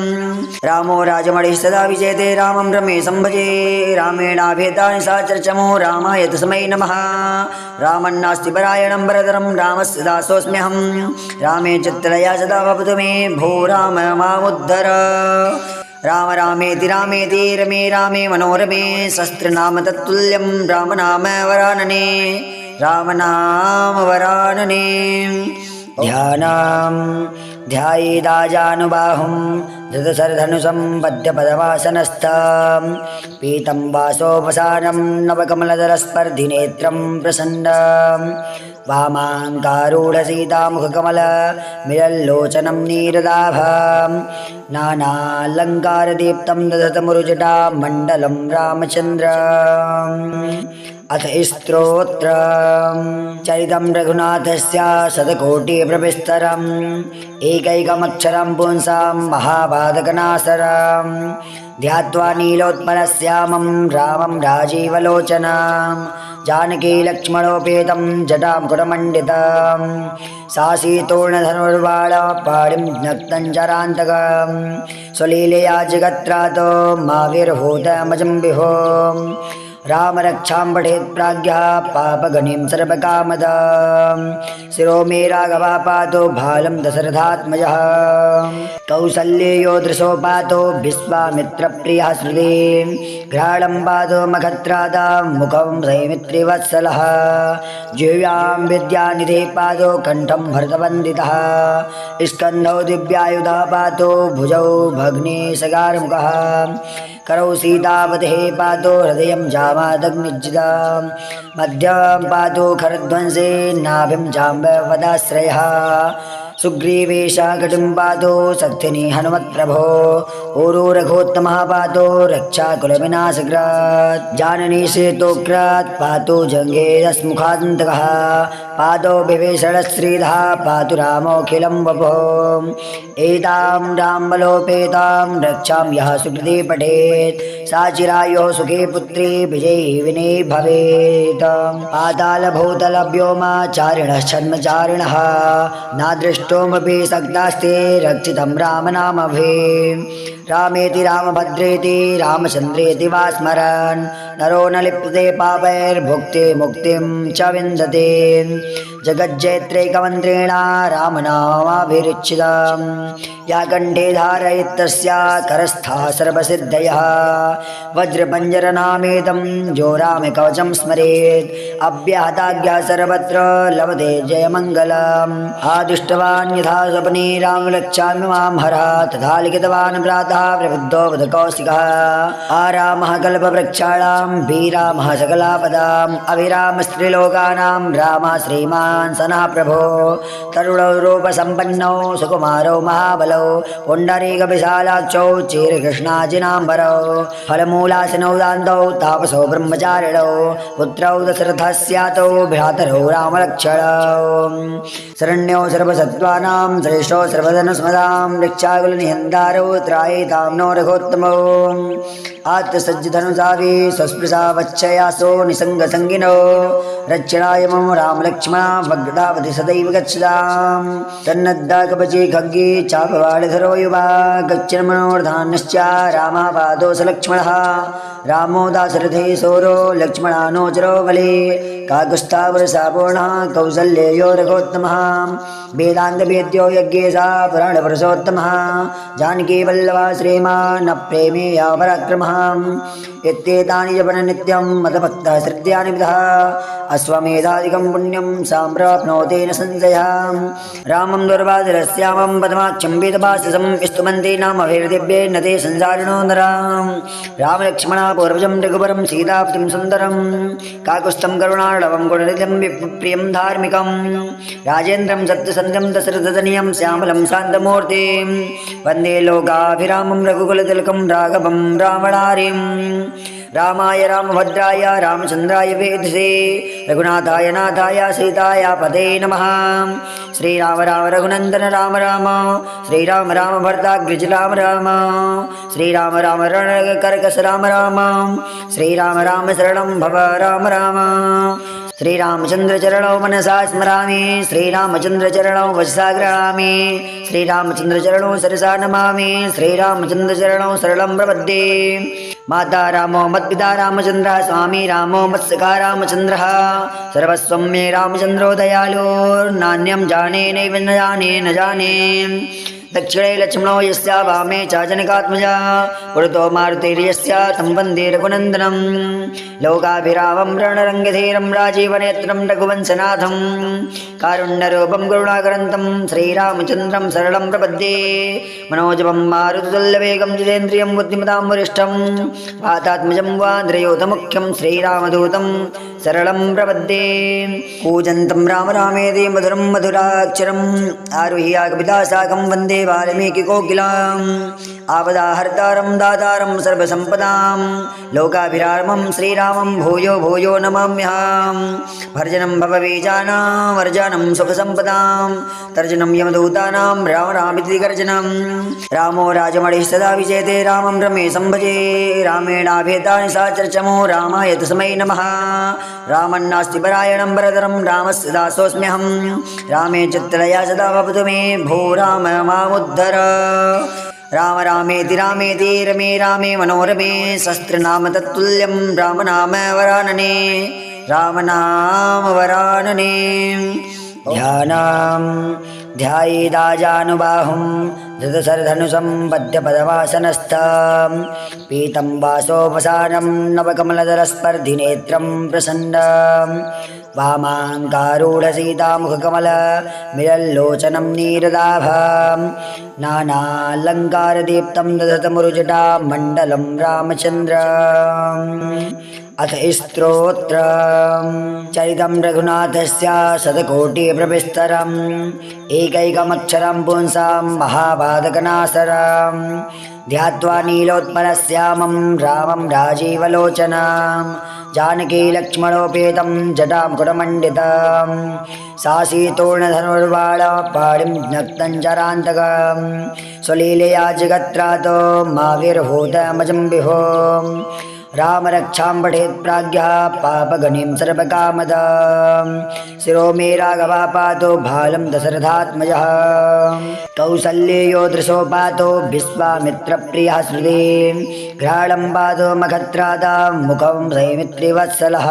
A: रामो राजमणिः सदा विजयते रामं रमेशं भजे रामेणाभेतानि सा चर्चमो रामाय तस्मै नमः रामन्नास्ति परायणं वरदरं रामस्य दासोऽस्म्यहं रामे चित्तया सदा भवतु मे भो राम मामुद्धर राम रामेति रामेति रमे रामे मनोरमे शस्त्रनाम तत्तुल्यं रामनाम वरानने रामनामवरानने ध्यानं ध्यायेदाजानुबाहुं धृतशरधनुषं पद्यपदवासनस्थं पीतं वासोपसानं नवकमलदलस्पर्धिनेत्रं प्रसन्नं वामाङ्कारूढसीतामुखकमलमिलल्लोचनं नीरदाभं नानालङ्कारदीप्तं दधतमुरुजटा मण्डलं रामचन्द्रम् अथ स्तोत्रं चरितं रघुनाथस्य शतकोटिप्रविस्तरम् एकैकमक्षरं पुंसां महापादकनासरं ध्यात्वा नीलोत्पलश्यामं रामं राजीवलोचनं जानकी लक्ष्मणोपेतं जटां कुटमण्डितं सासीतोर्णधनुर्बाणपाणिं नक्तं चरान्तकं स्वलीलया जगत्रातो माविर्भूतमजं विभो रामरक्षां पठेत् प्राज्ञः पापगणिं सर्वकामदां शिरो मे राघवः पातो भालं दशरथात्मजः कौसल्येयो दृशो पातो विश्वामित्रप्रियः श्रुते घ्राणं पातो मखत्रादां मुखं सैमित्रिवत्सलः जिह्वां विद्यानिधे पातो कण्ठं भरतवन्दितः स्कन्धौ दिव्यायुधः पातो भुजौ भग्नेशगारमुखः करौ सीतावतेः पातो हृदयं जामादग्निज्जितां मध्यं पातो खरध्वंसे नाभिं जाम्बवदाश्रयः सुग्रीवेशाकटिं पातो सत्यनि हनुमत्प्रभो ऊरो रघोत्तमः पातो रक्षाकुलविनाशकृत् जाननी सेतोक्रात् पातो जङ्घेरस्मुखान्तकः पादो विभीषणश्रीधः पातु रामोऽखिलं वपुः एतां रामबलोपेतां रक्षां यः सुकृते पठेत् सा चिरायुः सुखे पुत्री विजयी विने भवेत् पातालभूतलव्योमाचारिणः छद्मचारिणः नादृष्टोमपि सक्तास्ते रक्षितं रामनामभिः रामेति रामभद्रेति रामचन्द्रेति वा स्मरन् नरो न लिप्यते पापैर्भुक्ते मुक्तिं च विन्दते जगज्जैत्रैकमन्त्रेण रामनामाभिरुचितं या कण्ठे धारयितस्या करस्था सर्वसिद्धयः वज्रपञ्जरनामेतं जो रामकवचं स्मरेत् अव्याहताज्ञा सर्वत्र लभते जयमङ्गलम् आदिष्टवान् यथा स्वप्ने रामरक्षामि मां हरः तथा लिखितवान् प्रातः प्रबुद्धो बुधकौशिकः आरामः कल्पवृक्षाणां वीरामः सकलापदाम् अभिरामस्त्रिलोकानां रामः श्रीमान् सनः प्रभो तरुणौ रूपसम्पन्नौ सुकुमारौ महाबलौ पुण्डरीकविशालाक्षौ चीरकृष्णाजिनाम्बरौ फलमूलासनौ दान्तौ तापसौ ब्रह्मचारिणौ पुत्रौ दशरथस्यातौ भ्रातरौ रामलक्ष्मणौ शरण्यौ सर्वसत्त्वानां श्रेष्ठौ सर्वधनुस्मदां रक्षाकुलनिहन्तारौ त्रायितां नो रघोत्तमौ आत्मसज्जधनुजावी स्वस्पृशा वच्छयासो निसङ्गसङ्गिनो रक्षणाय मम रामलक्ष्मणा भग्दावति सदैव गच्छतां तन्नद्दा कवचे खड्गे चापवाडधरो युवा गच्छन्मनोर्धान्यश्च रामः पादो स लक्ष्मणः रामो दाशरथे सौरो लक्ष्मणानोचरो बले काकुत्स्थावरसापूर्णः कौसल्येयो रघोत्तमः वेदान्तवेद्यो यज्ञेशा पुराणपुरुषोत्तमः जानकीवल्लभः श्रीमान् प्रेमेया पराक्रमः इत्येतानि जपन नित्यं मतभक्तः श्रद्धानि विदः अश्वमेधादिकं पुण्यं सम्प्राप्नोति न संशयः रामं दुर्वासरस्यामं पद्माक्षं वेदभाससं स्तुवन्ति नामभिर्दिव्ये न ते संसारिणो नरां रामलक्ष्मणा पूर्वजं रघुवरं सीताप्तिं सुन्दरं काकुत्स्थं करुणार्णवं गुणनिधिं प्रियं धार्मिकं राजेन्द्रं सत्यसन्ध्यं दशरथतनयं श्यामलं शान्तमूर्तिं वन्दे लोकाभिरामं रघुकुलतिलकं राघवं रावणारिं रामाय रामभद्राय रामचन्द्राय वेधसे रघुनाथाय नाथाय सीताय पते नमः श्रीराम राम रघुनन्दन राम राम श्रीराम राम भर्ताग्रज राम राम श्रीराम राम रणकर्कश राम राम श्रीराम राम शरणं भव राम राम श्रीरामचन्द्रचरणौ मनसा स्मरामि श्रीरामचन्द्रचरणौ वचसा गृहामि श्रीरामचन्द्रचरणौ सरसा नमामि श्रीरामचन्द्रचरणौ शरणं प्रपद्ये माता रामो मत्पिता रामचन्द्रः स्वामी रामो मत्सखा रामचन्द्रः सर्वस्वं मे रामचन्द्रो दयालु नान्यं जाने नैव न जाने दक्षिणे लक्ष्मणो यस्य वामे च जनकात्मजा पुरतो मारुतिर्यस्य तं वन्दे रघुनन्दनं लोकाभिरामं रणरङ्गधीरं राजीवनेत्रं रघुवंशनाथं कारुण्यरूपं करुणाकरन्तं श्रीरामचन्द्रं शरणं प्रपद्ये मनोजवं मारुततुल्यवेगं जितेन्द्रियं बुद्धिमतां वरिष्ठं वातात्मजं वान्द्रयोतमुख्यं श्रीरामदूतं शरणं प्रपद्ये कूजन्तं राम रामेति मधुरं मधुराक्षरम् आरुह्य कविता साकं वन्दे वाल्मीकिकोकिलाम् आपदाहर्तारं दातारं सर्वसम्पदां लोकाभिरामं श्रीरामं भूयो भूयो नमाम्यहं भर्जनं भवबीजानां वर्जनं सुखसम्पदां तर्जनं यमदूतानां राम रामिति गर्जनं रामो राजमणिः सदा विजयते रामं रमेशं भजे रामेणाभेतानि सा चर्चमो रामाय तस्मै नमः रामन्नास्ति परायणं वरदरं रामस्य दासोऽस्म्यहं रामे चित्तलया सदा भवतु मे भो राम मामुद्धर राम रामेति रामेति रमे रामे मनोरमे शस्त्रनाम तत्तुल्यं रामनाम वरानने रामनामवरानने ध्यानां ध्यायेदाजानुबाहुं धृतशरधनुषं पद्यपदवासनस्थं पीतं वासोपसानं नवकमलदलस्पर्धिनेत्रं प्रसन्नं वामाङ्कारूढसीतामुखकमलमिलल्लोचनं नीरदाभं नानालङ्कारदीप्तं दधतमुरुजटा मण्डलं रामचन्द्रम् अथ स्तोत्रम् चरितं रघुनाथस्य शतकोटिप्रविस्तरम् एकैकमक्षरं पुंसां महापातकनाशरं ध्यात्वा नीलोत्पलश्यामं रामं राजीवलोचनं जानकी लक्ष्मणोपेतं जटामुकुटमण्डितं सासीतोर्णधनुर्बाणपाणिं ज्ञप्तं चरान्तकं स्वलीलया जगत्रातो माविर्भूतमजं विभो राम रक्षां पठेत् प्राज्ञः पापगणिं सर्वकामदां शिरो मे राघवः पातो भालं दशरथात्मजः कौसल्येयो दृशो पातो विश्वामित्रप्रियः श्रुति घ्राणं पातो मखत्रादां मुखं सैमित्रिवत्सलः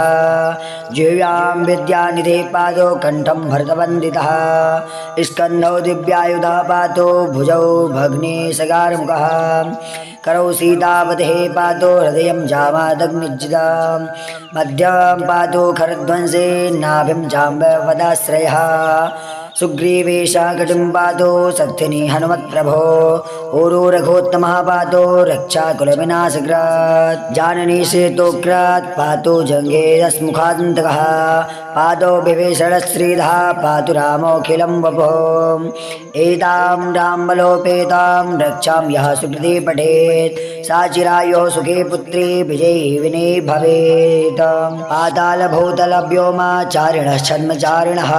A: जिह्वां विद्यानिधे पातो कण्ठं भरतवन्दितः स्कन्धौ दिव्यायुधः पातो भुजौ भग्नेशगारमुखः करौ सीतावतेः पातो हृदयं जामादग्निज्जितं मध्यं पातो खरध्वंसे नाभिं जाम्बवदाश्रयः सुग्रीवेशाकटिं पातो सत्यनि हनुमत्प्रभो ऊरो रघोत्तमः पातो रक्षाकुलविनाशकृत् जाननी सेतोक्रात् पातो जङ्घेरस्मुखान्तकः पादो विभीषणश्रीधः पातु रामोऽखिलं वपुः एतां रामबलोपेतां रक्षां यः सुकृते पठेत् सा चिरायुः सुखे पुत्री विजयी विने भवेत् पातालभूतलव्योमाचारिणः छद्मचारिणः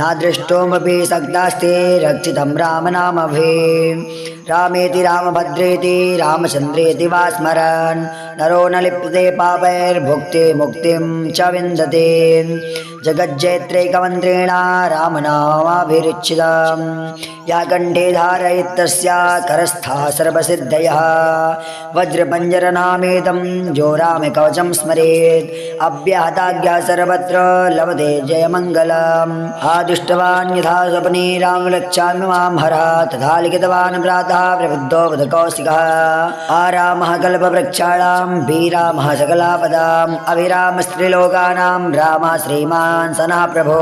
A: नादृष्टोमपि सक्तास्ते रक्षितं रामनामभिः रामेति रामभद्रेति रामचन्द्रेति वा स्मरन् नरो न लिप्यते पापैर्भुक्ते मुक्तिं च विन्दते जगज्जैत्रैकमन्त्रेण रामनामाभिरुचितं या कण्ठे धारयितस्या करस्था सर्वसिद्धयः वज्रपञ्जरनामेतं जो रामकवचं स्मरेत् अव्याहताज्ञा सर्वत्र लभते जयमङ्गलम् आदिष्टवान् यथा स्वप्ने रामरक्षामि मां हरः तथा लिखितवान् प्रातः प्रबुद्धो बुधकौशिकः आरामः कल्पवृक्षाणां वीरामः सकलापदाम् अविरामस्त्रिलोकानां रामः श्रीमान् सनः प्रभो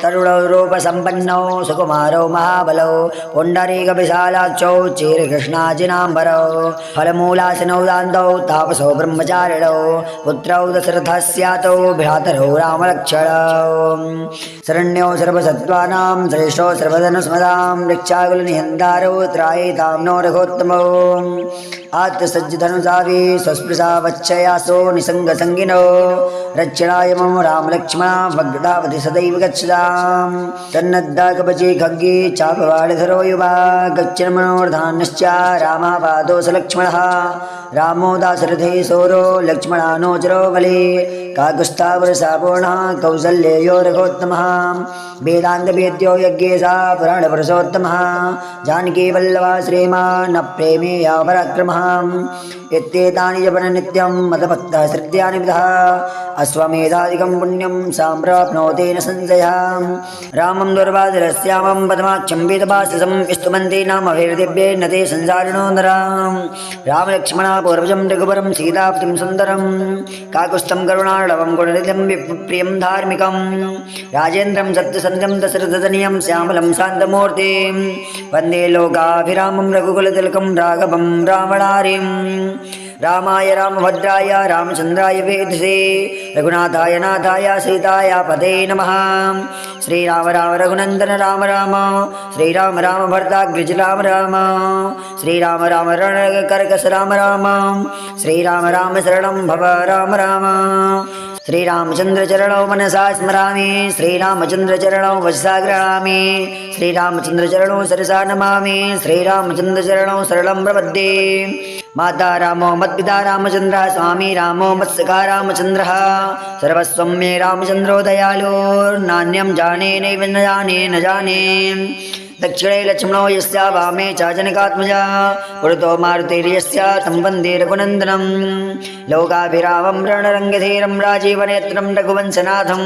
A: तरुणो रूपसम्पन्नौ सुकुमारौ महाबलौ पुण्डरीकविशालाक्षौ चीरकृष्णाजिनाम्बरौ फलमूलासिनौ दान्तौ तापसौ ब्रह्मचारिणौ पुत्रौ दशरथस्यातौ भ्रातरौ रामलक्ष्मणौ शरण्यो सर्वसत्त्वानां श्रेष्ठो सर्वधनुस्मदां रक्षाकुलनिहन्तारौ त्रायितां नो रघोत्तमौ आत्मसज्जधनुषाभि स्वस्पृशा वच्छयासो निसङ्गसङ्गिनो रक्षणाय मम रामलक्ष्मणा भग्दावति सदैव गच्छतां तन्नद्दाकवची खड्गे चापवाडधरो युवा गच्छन् मनोर्धान्यश्च रामः पादोऽस लक्ष्मणः रामो दाशरथे सौरो लक्ष्मणानो चिरो बले काकुत्स्थावरसापूर्णः कौसल्येयो रघोत्तमः वेदान्तवेद्यो यज्ञेशः पुराणपुरुषोत्तमः जानकीवल्लभः श्रीमान् प्रेमेया पराक्रमः इत्येतानि जपन नित्यं मदभक्तः श्रद्धानि विदः अश्वमेधादिकं पुण्यं सम्प्राप्नोति न संशयः रामं दुर्वासरस्यामं पद्माक्षं वेदभाससं स्तुवन्ति नामभिर्दिव्ये न ते संसारिणो नरां रामलक्ष्मणा पूर्वजं रघुवरं सीतापतिं सुन्दरं काकुत्स्थं करुणार्णवं गुणनिधिं प्रियं धार्मिकं राजेन्द्रं सत्यसन्ध्यं दशरथतनयं श्यामलं शान्तमूर्तिं वन्दे लोकाभिरामं रघुकुलतिलकं राघवं रावणारिं रामाय रामभद्राय रामचन्द्राय वेधसे रघुनाथाय नाथाय सीताय पते नमः श्रीराम राम रघुनन्दन राम राम श्रीराम राम भरताग्रज राम राम श्रीराम राम रणकर्कश राम राम श्रीराम राम शरणं भव राम राम श्रीरामचन्द्रचरणौ मनसा स्मरामि श्रीरामचन्द्रचरणौ वचसा गृह्णामि श्रीरामचन्द्रचरणौ सरसा नमामि श्रीरामचन्द्रचरणौ शरणं प्रपद्ये माता रामो मत्पिता रामचन्द्रः स्वामी रामो मत्सखा रामचन्द्रः सर्वस्वं मे रामचन्द्रो दयालु नान्यं जाने नैव न जाने दक्षिणे लक्ष्मणो यस्य वामे च जनकात्मजा पुरतो मारुतिर्यस्य तं वन्दे रघुनन्दनं लोकाभिरामं रणरङ्गधीरं राजीवनेत्रं रघुवंशनाथं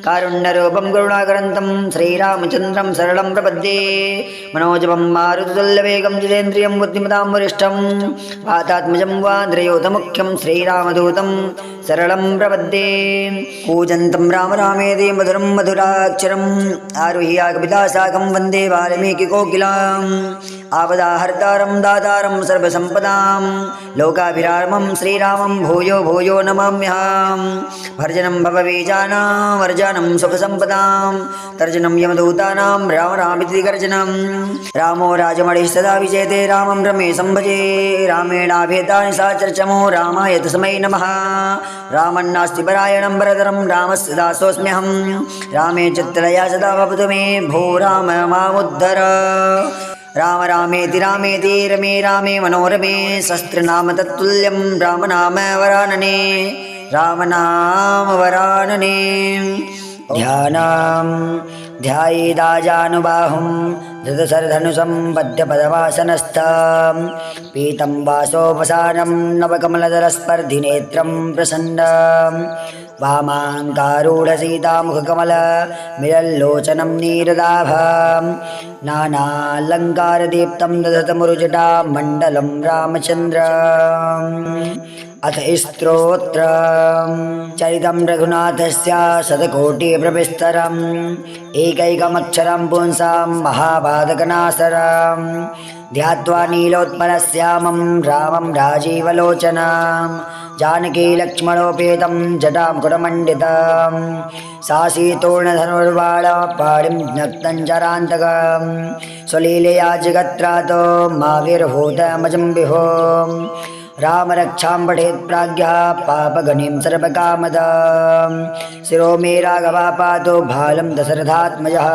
A: कारुण्यरूपं करुणाकरन्तं श्रीरामचन्द्रं शरणं प्रपद्ये मनोजवं मारुततुल्यवेगं जितेन्द्रियं बुद्धिमतां वरिष्ठं वातात्मजं वान्द्रयोतमुख्यं श्रीरामदूतं शरणं प्रपद्ये कूजन्तं राम रामेति मधुरं मधुराक्षरम् आरुह्य कविता साकं वन्दे वाल्मीकिकोकिलाम् आपदाहर्तारं दातारं सर्वसम्पदां लोकाभिरामं श्रीरामं भूयो भूयो नमाम्यहं भर्जनं भवबीजानां वर्जनं सुखसम्पदां तर्जनं यमदूतानां राम रामिति गर्जनं रामो राजमणिः सदा विजयते रामं रमेशं भजे रामेणाभेतानि सा चर्चमो रामाय तस्मै नमः रामन्नास्ति परायणं वरदरं रामस्य दासोऽस्म्यहं रामे चित्तलया सदा भवतु मे भो राम मामुद्धर राम रामेति रामेति रमे रामे मनोरमे शस्त्रनाम तत्तुल्यं रामनाम वरानने रामनाम वरानने ध्यानां ध्यायेदाजानुबाहुं धृतशरधनुषं पद्यपदवासनस्थं पीतं वासोपसानं नवकमलदलस्पर्धिनेत्रं प्रसन्नं वामाङ्कारूढसीतामुखकमलमिलल्लोचनं नीरदाभं नानालङ्कारदीप्तं दधतमुरुजटा मण्डलं रामचन्द्रम् अथ स्तोत्रं चरितं रघुनाथस्य शतकोटिप्रविस्तरम् एकैकमक्षरं पुंसां महापातकनाशरं ध्यात्वा नीलोत्पलश्यामं रामं राजीवलोचनं जानकी लक्ष्मणोपेतं जटां कुटमण्डितं सासीतोर्णधनुर्बाणपाणिं ज्ञप्तं चरान्तकं स्वलीलया जगत्रातो माविर्भूतमजं विभो राम रक्षां पठेत् प्राज्ञः पापगणिं सर्वकामदां शिरो मे राघवः पातो भालं दशरथात्मजः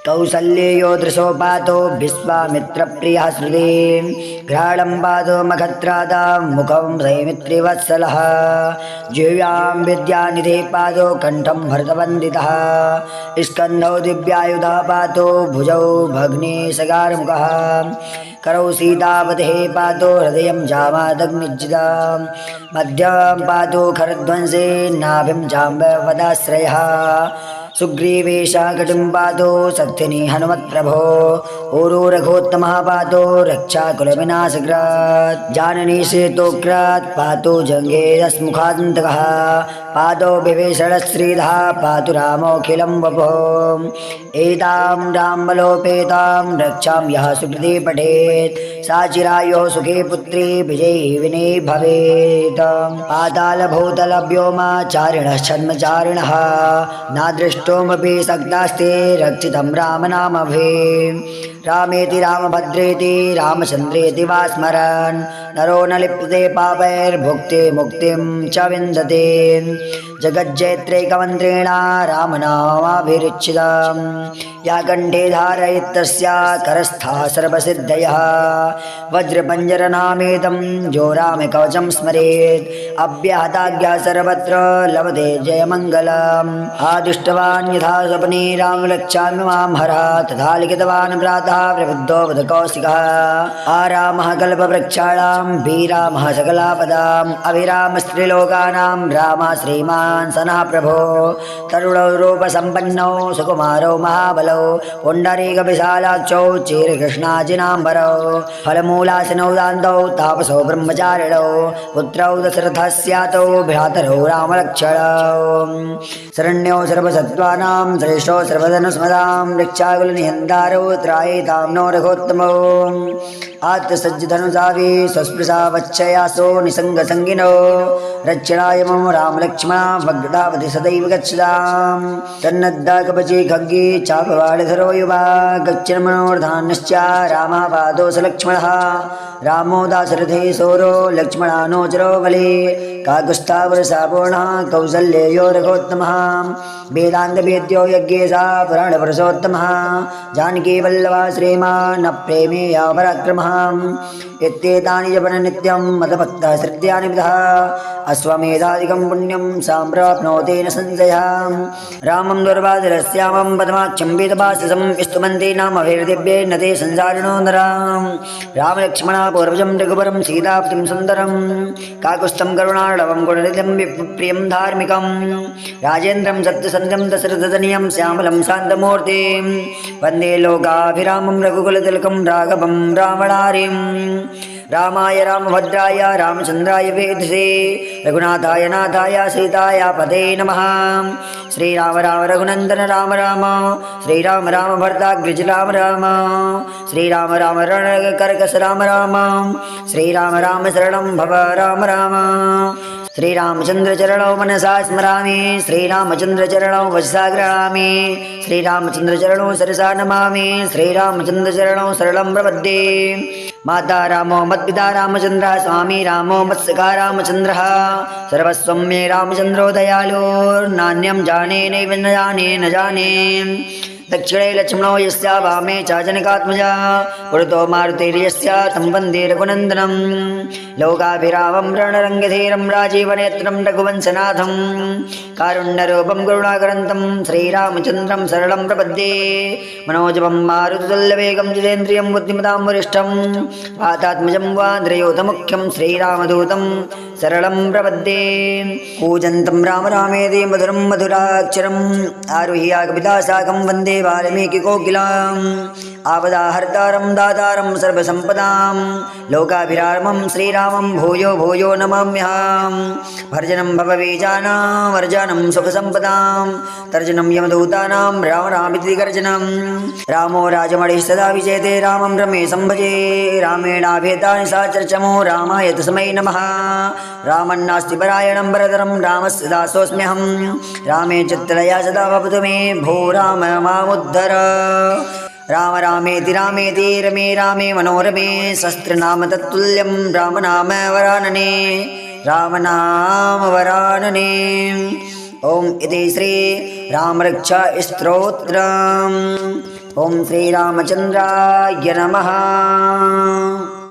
A: कौसल्येयो दृशो पातो विश्वामित्रप्रियः श्रुते घ्राणं पातो मखत्रादां मुखं सैमित्रिवत्सलः जिह्वां विद्यानिधे पातो कण्ठं भरतवन्दितः स्कन्धौ दिव्यायुधः पातो भुजौ भग्नेशगारमुखः करौ सीतावतेः पातो हृदयं जामादग्निज्जितं मध्यं पातो खरध्वंसे नाभिं जाम्बवदाश्रयः सुग्रीवेशाकटिं पातो सत्यनि हनुमत्प्रभो ऊरो रघोत्तमः पातो रक्षाकुलविनाशकृत् जाननी सेतोक्रात् पातो जङ्घेरस्मुखान्तकः पादो विभीषणश्रीधः पातु रामोऽखिलं वपुः एतां रामबलोपेतां रक्षां यः सुकृते पठेत् सा चिरायुः सुखे पुत्री विजयी विने भवेत् पातालभूतलव्योमाचारिणः छद्मचारिणः नादृष्टोमपि सक्तास्ते रक्षितं रामनामभिः रामेति रामभद्रेति रामचन्द्रेति वा स्मरन् नरो न लिप्यते पापैर्भुक्ते मुक्तिं च विन्दते जगज्जैत्रैकमन्त्रेण रामनामाभिरुचितं या कण्ठे धारयितस्या करस्था सर्वसिद्धयः वज्रपञ्जरनामेतं जो रामकवचं स्मरेत् अव्याहताज्ञा सर्वत्र लभते जयमङ्गलम् आदिष्टवान् यथा स्वप्ने रामरक्षामि मां हरः तथा लिखितवान् प्रातः प्रबुद्धो बुधकौशिकः आरामः कल्पवृक्षाणां वीरामः सकलापदाम् अभिरामस्त्रिलोकानां रामः श्रीमान् सनः प्रभो तरुणौ रूपसम्पन्नौ सुकुमारौ महाबलौ पुण्डरीकविशालाक्षौ चीरकृष्णाजिनाम्बरौ फलमूलासिनौ दान्तौ तापसौ ब्रह्मचारिणौ पुत्रौ दशरथस्यातौ भ्रातरौ रामलक्ष्मणौ शरण्यौ सर्वसत्त्वानां श्रेष्ठौ सर्वधनुस्मदां रक्षाकुलनिहन्तारौ त्रायेतां नो रघोत्तमौ आत्मसज्जधनुषाभि स्वस्पृशा वच्छयासो निसङ्गसङ्गिनो रक्षणाय मम रामलक्ष्मणा भग्दावति सदैव गच्छताम् तन्नद्दा कवची खड्गे चापवाडधरो युवा गच्छन्मनोर्धान्यश्च रामः पादोऽस लक्ष्मणः रामो दाशरथे सोरो लक्ष्मणानो चिरो बले काकुत्स्थावरसापूर्णः कौसल्येयो रघोत्तमः वेदान्तवेद्यो यज्ञेशः पुराणपुरुषोत्तमः जानकीवल्लभः श्रीमान् प्रेमेया पराक्रमः इत्येतानि जपन नित्यं मदभक्तः श्रद्धानि विदः अश्वमेधादिकं पुण्यं सम्प्राप्नोति न संशयः रामं दुर्वासरस्यामं पदमाक्षं वेदभाषसं स्तुवन्ति नामभिर्दिव्ये न ते संसारिणो नराम् रामलक्ष्मणा पूर्वजं रघुवरं सीतापतिं सुन्दरं काकुत्स्थं करुणार्णवं गुणनिधिं प्रियं धार्मिकं राजेन्द्रं सत्यसन्ध्यं दशरथतनयं श्यामलं शान्तमूर्तिं वन्दे लोकाभिरामं रघुकुलतिलकं राघवं रावणारिम् रामाय रामभद्राय रामचन्द्राय वेधसे रघुनाथाय नाथाय सीताय पते नमः श्रीराम राम रघुनन्दन राम राम श्रीराम राम भरताग्रज राम राम श्रीराम राम रणकर्कश राम राम श्रीराम राम शरणं भव राम राम श्रीरामचंद्र चरणौ मनसा स्मरामि श्रीरामचंद्र चरणौ वचसा गृहामि श्रीरामचंद्र चरणौ सरसा नमामि श्रीरामचंद्र चरणौ शरणं प्रपद्ये माता रामो मत्पिता रामचंद्र स्वामी रामो मत्सखा रामचंद्रः सर्वस्वं मे रामचंद्रो दयालु नान्यं जाने नैव न जाने न जाने दक्षिणे लक्ष्मणो यस्य वामे च जनकात्मजा पुरतो मारुतिर्यस्य तं वन्दे रघुनन्दनं लोकाभिरामं रणरङ्गधीरं राजीवनेत्रं रघुवंशनाथं कारुण्यरूपं करुणाकरन्तं श्रीरामचन्द्रं शरणं प्रपद्ये मनोजवं मारुततुल्यवेगं जितेन्द्रियं बुद्धिमतां वरिष्ठं वातात्मजं वान्द्रयोतमुख्यं श्रीरामदूतं शरणं प्रपद्ये कूजन्तं राम रामेति मधुरं मधुराक्षरम् आरुह्य कविता साकं वन्दे वाल्मीकिकोकिलाम् आपदाहर्तारं दातारं सर्वसम्पदां लोकाभिरामं श्रीरामं भूयो भूयो नमाम्यहं भर्जनं भवबीजानां वर्जनं सुखसम्पदां तर्जनं यमदूतानां राम रामिति गर्जनं रामो राजमणिः सदा विजयते रामं रमेशं भजे रामेणाभेतानि सा चर्चमो रामाय तस्मै नमः रामन्नास्ति परायणं वरदरं रामस्य दासोऽस्म्यहं रामे चित्तलया सदा भवतु मे भो राम मामुद्धर राम रामेति रामेति रमे रामे मनोरमे शस्त्रनाम तत्तुल्यं रामनाम वरानने रामनाम वरानने ओम इति श्री रामरक्षा स्तोत्रम् ओम श्री रामचंद्राय नमः।